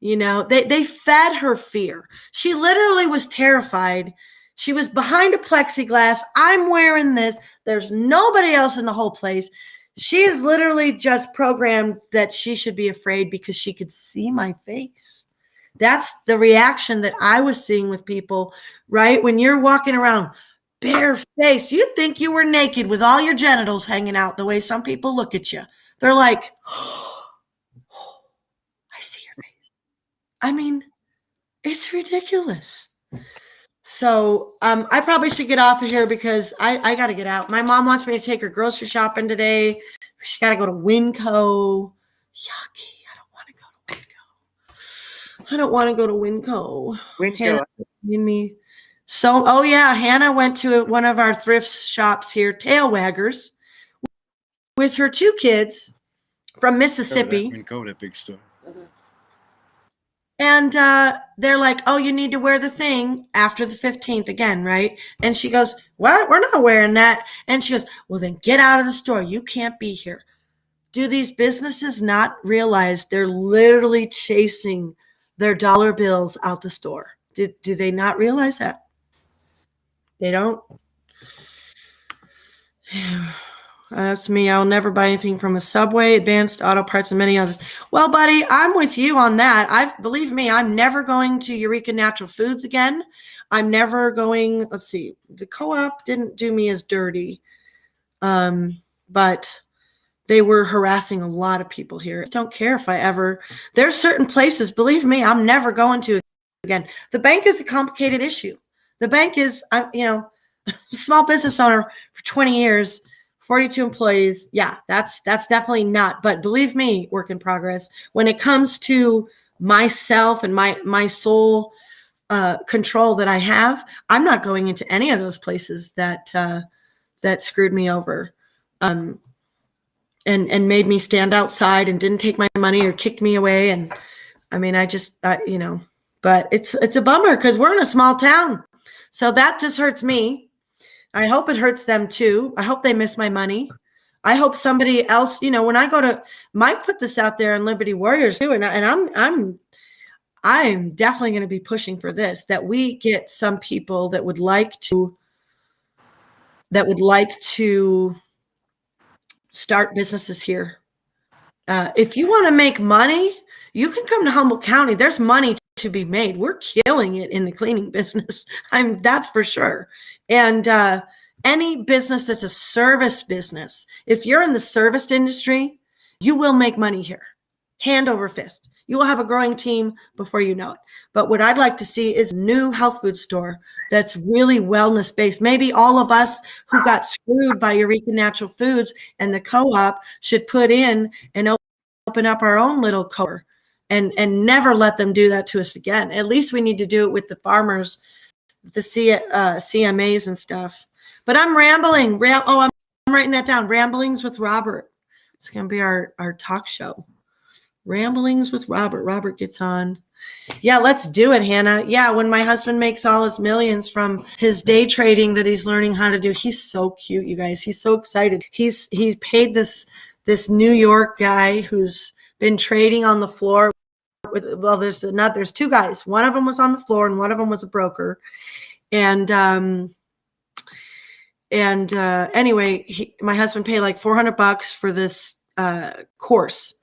They fed her fear. She literally was terrified. She was behind a plexiglass. I'm wearing this. There's nobody else in the whole place. She is literally just programmed that she should be afraid because she could see my face. That's the reaction that I was seeing with people, right? When you're walking around bare face, you'd think you were naked with all your genitals hanging out the way some people look at you. They're like, oh, I see your face. I mean, it's ridiculous. So I probably should get off of here because I got to get out. My mom wants me to take her grocery shopping today. She got to go to Winco. Yucky. I don't want to go to Winco. Winco. Me. So, oh yeah, Hannah went to one of our thrift shops here, Tail Waggers, with her two kids from Mississippi. Winco, that big store. And they're like, oh, you need to wear the thing after the 15th again, right? And she goes, what? We're not wearing that. And she goes, well, then get out of the store. You can't be here. Do these businesses not realize they're literally chasing their dollar bills out the store? Do they not realize that? They don't. That's me. I'll never buy anything from a Subway, Advanced Auto Parts, and many others. Well, buddy, I'm with you on that. Believe me, I'm never going to Eureka Natural Foods again. I'm never going. Let's see. The co-op didn't do me as dirty, but they were harassing a lot of people here. I don't care if I ever. There's certain places. Believe me, I'm never going to again. The bank is a complicated issue. The bank is, small business owner for 20 years, 42 employees. Yeah, that's definitely not. But believe me, work in progress. When it comes to myself and my soul control that I have, I'm not going into any of those places that screwed me over, and made me stand outside and didn't take my money or kicked me away. And I mean, but it's a bummer because we're in a small town. So that just hurts me. I hope it hurts them too. I hope they miss my money. I hope somebody else, when I go to Mike put this out there on Liberty Warriors too, and I'm definitely going to be pushing for this, that we get some people that would like to start businesses here. If you want to make money, you can come to Humboldt County. There's money to be made. We're killing it in the cleaning business. That's for sure. And any business that's a service business, if you're in the service industry, you will make money here, hand over fist. You will have a growing team before you know it. But what I'd like to see is a new health food store that's really wellness based. Maybe all of us who got screwed by Eureka Natural Foods and the co-op should put in and open up our own little co-op and never let them do that to us again. At least we need to do it with the farmers, the CMAs and stuff. But I'm rambling. I'm writing that down. Ramblings with Robert. It's going to be our talk show. Ramblings with Robert. Robert gets on. Yeah, let's do it, Hannah. Yeah, when my husband makes all his millions from his day trading that he's learning how to do, he's so cute, you guys. He's so excited. He paid this New York guy who's been trading on the floor. There's two guys. One of them was on the floor and one of them was a broker. And anyway, my husband paid like $400 for this course.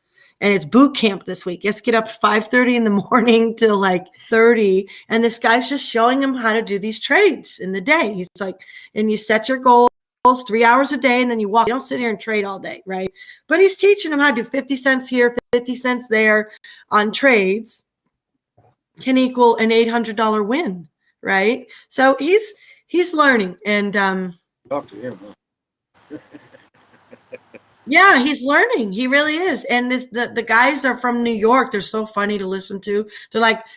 And it's boot camp this week. Let's get up 5:30 in the morning till like 30. And this guy's just showing him how to do these trades in the day. He's like, and you set your goals 3 hours a day and then you walk. You don't sit here and trade all day, right? But he's teaching him how to do 50 cents here, 50 cents there on trades can equal an $800 win, right? So he's learning. And Talk to him, huh? yeah, he's learning. He really is. And the guys are from New York. They're so funny to listen to.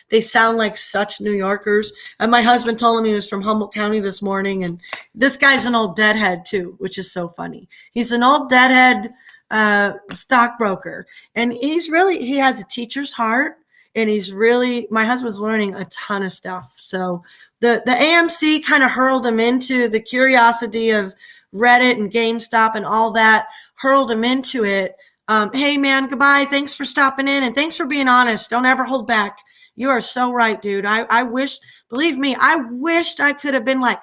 They sound like such New Yorkers. And my husband told him he was from Humboldt County this morning. And this guy's an old deadhead too, which is so funny. He's an old deadhead stockbroker. And he has a teacher's heart. And my husband's learning a ton of stuff. So the AMC kind of hurled him into the curiosity of Reddit and GameStop and all that, hurled him into it. Hey man, goodbye. Thanks for stopping in and thanks for being honest. Don't ever hold back. You are so right, dude. I wished I could have been like,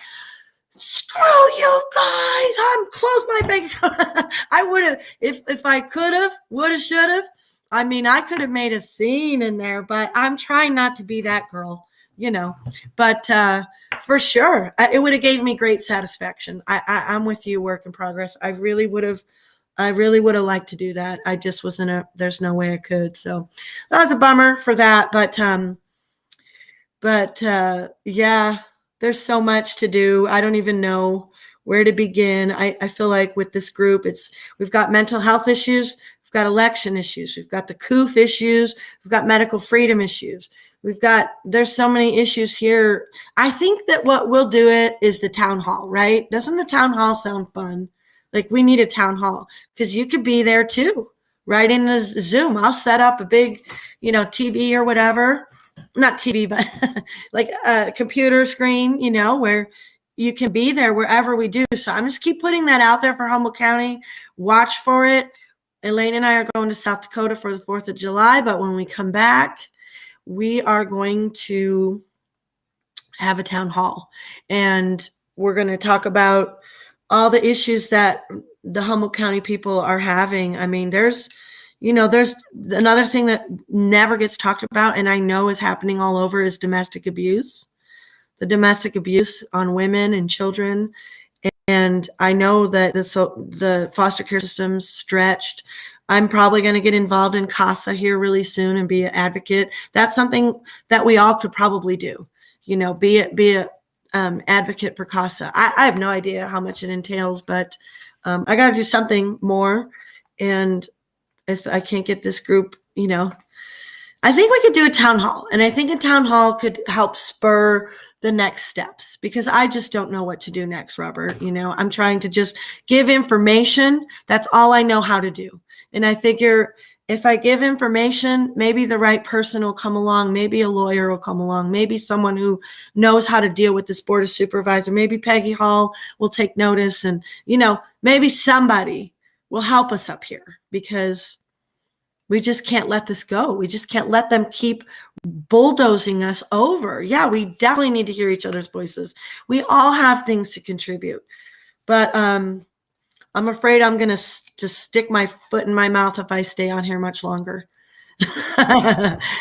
screw you guys. I'm close my bank account. I would have, if I could have, would have, should have. I mean, I could have made a scene in there, but I'm trying not to be that girl, but for sure, it would have gave me great satisfaction. I'm with you, work in progress. I really would have liked to do that. I just there's no way I could. So that was a bummer for that. But yeah, there's so much to do. I don't even know where to begin. I feel like with this group, we've got mental health issues. We've got election issues. We've got the COOF issues. We've got medical freedom issues. There's so many issues here. I think that what will do it is the town hall, right? Doesn't the town hall sound fun? Like we need a town hall because you could be there too, right in the Zoom. I'll set up a big, TV or whatever, not TV, but like a computer screen, where you can be there wherever we do. So I'm just keep putting that out there for Humboldt County. Watch for it. Elaine and I are going to South Dakota for the 4th of July, but when we come back, we are going to have a town hall and we're going to talk about all the issues that the Humboldt County people are having. I mean, there's another thing that never gets talked about and I know is happening all over is domestic abuse, the domestic abuse on women and children. And I know that the foster care system's stretched. I'm probably going to get involved in CASA here really soon and be an advocate. That's something that we all could probably do, be a advocate for CASA. I have no idea how much it entails, but I got to do something more. And if I can't get this group, I think we could do a town hall. And I think a town hall could help spur the next steps because I just don't know what to do next, Robert. I'm trying to just give information. That's all I know how to do. And I figure if I give information, maybe the right person will come along. Maybe a lawyer will come along. Maybe someone who knows how to deal with this board of supervisor. Maybe Peggy Hall will take notice, and, maybe somebody will help us up here, because we just can't let this go. We just can't let them keep bulldozing us over. Yeah, we definitely need to hear each other's voices. We all have things to contribute, but I'm afraid I'm going to just stick my foot in my mouth if I stay on here much longer.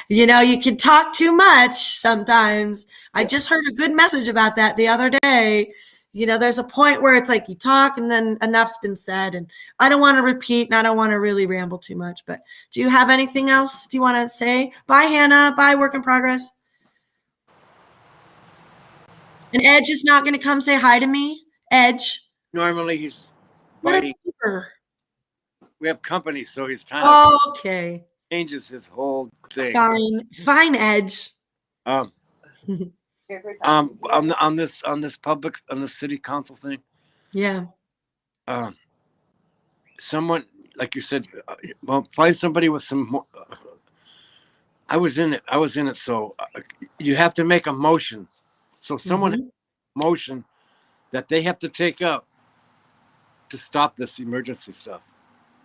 You can talk too much sometimes. I just heard a good message about that the other day. There's a point where it's like you talk and then enough's been said, and I don't want to repeat and I don't want to really ramble too much. But do you have anything else? Do you want to say? Bye, Hannah. Bye, work in progress. And Edge is not going to come say hi to me. Edge. Normally he's What a biting. keeper. We have company, so he's kind of Okay. changes his whole thing. Fine, Edge. On this city council thing. Yeah. Someone, like you said, find somebody with some more. I was in it. So you have to make a motion. So someone motion that they have to take up to stop this emergency stuff.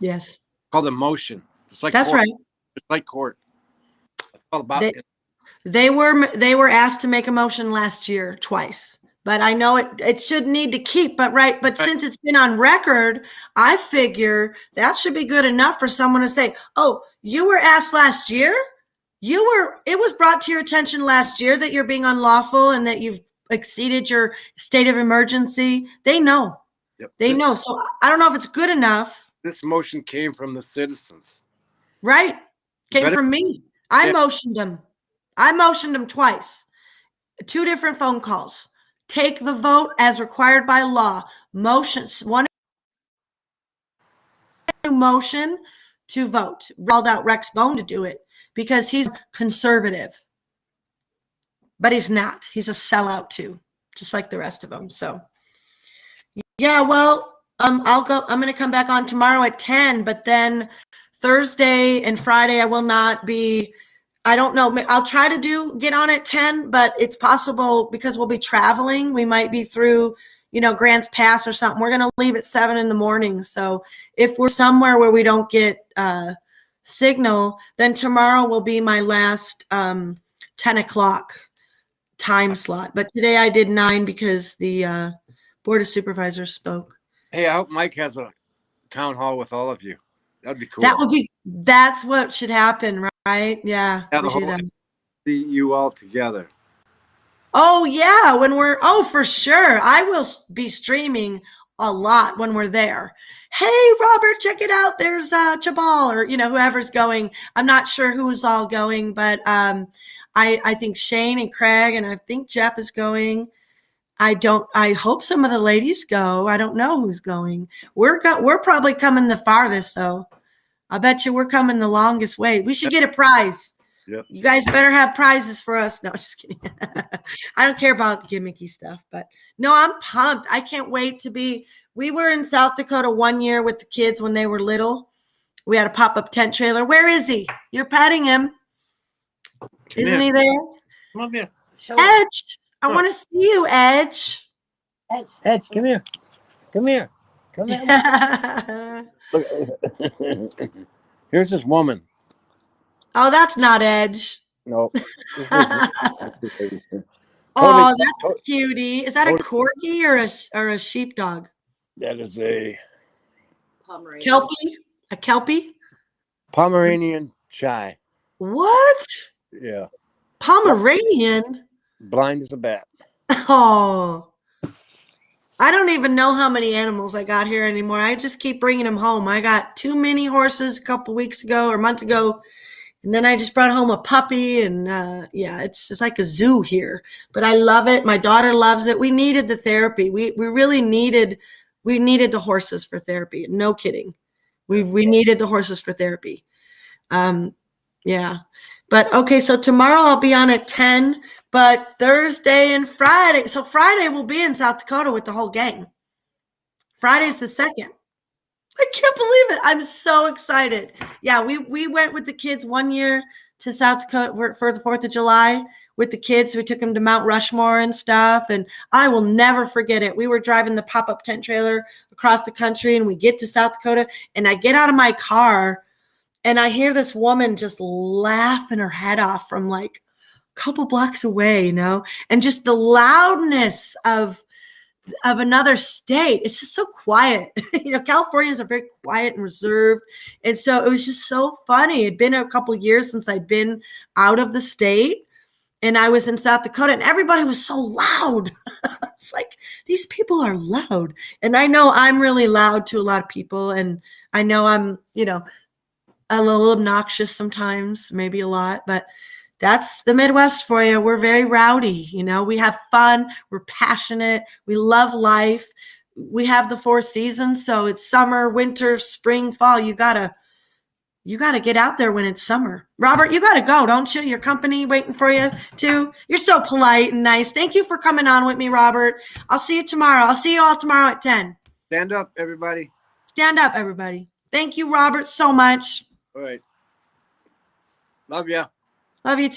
Yes. Called a motion. It's like That's court. right. It's like court. It's all about it. They were asked to make a motion last year twice, but I know it should need to keep. But since it's been on record, I figure that should be good enough for someone to say, "Oh, you were asked last year. It was brought to your attention last year that you're being unlawful and that you've exceeded your state of emergency." They know. Yep. They know. So I don't know if it's good enough. This motion came from the citizens. Right. Came from me. I motioned them twice. 2 different phone calls. Take the vote as required by law. Motions. One motion to vote. Rolled out Rex Bone to do it because he's conservative. But he's not. He's a sellout too, just like the rest of them. So, yeah, well, I'll go. I'm going to come back on tomorrow at 10, but then Thursday and Friday I will not be. I don't know. I'll try to get on at 10, but it's possible because we'll be traveling. We might be through, Grants Pass or something. We're going to leave at 7 in the morning. So if we're somewhere where we don't get signal, then tomorrow will be my last 10 o'clock time slot. But today I did 9 because the Board of Supervisors spoke. Hey, I hope Mike has a town hall with all of you. That'd be cool. That's what should happen, right? Yeah. The whole see you all together. Oh yeah, for sure. I will be streaming a lot when we're there. Hey, Robert, check it out. There's Chabal or whoever's going. I'm not sure who's all going, but I think Shane and Craig and I think Jeff is going. I hope some of the ladies go. I don't know who's going. We're probably coming the farthest though. I bet you we're coming the longest way. We should get a prize. Yep. You guys better have prizes for us. No, just kidding. I don't care about gimmicky stuff, but no, I'm pumped. I can't wait we were in South Dakota one year with the kids when they were little. We had a pop-up tent trailer. Where is he? You're petting him. Isn't he there? Come up here. Edge. I want to see you, Edge. Edge, come here. Come here. Come here. Look. Here's this woman. Oh, that's not Edge. No. Oh, that's a cutie. Is that a corgi or a sheepdog? That is a Pomeranian. Kelpie? A Kelpie? Pomeranian Chai. What? Yeah. Pomeranian? Blind as a bat. Oh. I don't even know how many animals I got here anymore. I just keep bringing them home. I got 2 mini horses a couple weeks ago or months ago. And then I just brought home a puppy and it's like a zoo here, but I love it. My daughter loves it. We needed the therapy. We really needed the horses for therapy. No kidding. We needed the horses for therapy. Yeah. But okay. So tomorrow I'll be on at 10, but Thursday and Friday. So Friday we'll be in South Dakota with the whole gang. Friday's the 2nd. I can't believe it. I'm so excited. Yeah, we went with the kids one year to South Dakota for the 4th of July with the kids. We took them to Mount Rushmore and stuff. And I will never forget it. We were driving the pop-up tent trailer across the country, and we get to South Dakota, and I get out of my car and I hear this woman just laughing her head off from like a couple blocks away, you know, and just the loudness of another state. It's just so quiet. You know, Californians are very quiet and reserved. And so it was just so funny. It'd been a couple of years since I'd been out of the state, and I was in South Dakota, and everybody was so loud. It's like, these people are loud. And I know I'm really loud to a lot of people. And I know I'm, you know, a little obnoxious sometimes, maybe a lot, but that's the Midwest for you. We're very rowdy. You know, we have fun. We're passionate. We love life. We have the 4 seasons. So it's summer, winter, spring, fall. You gotta get out there when it's summer. Robert, you gotta go, don't you? Your company waiting for you too. You're so polite and nice. Thank you for coming on with me, Robert. I'll see you tomorrow. I'll see you all tomorrow at 10. Stand up, everybody. Stand up, everybody. Thank you, Robert, so much. All right. Love ya. Love you too.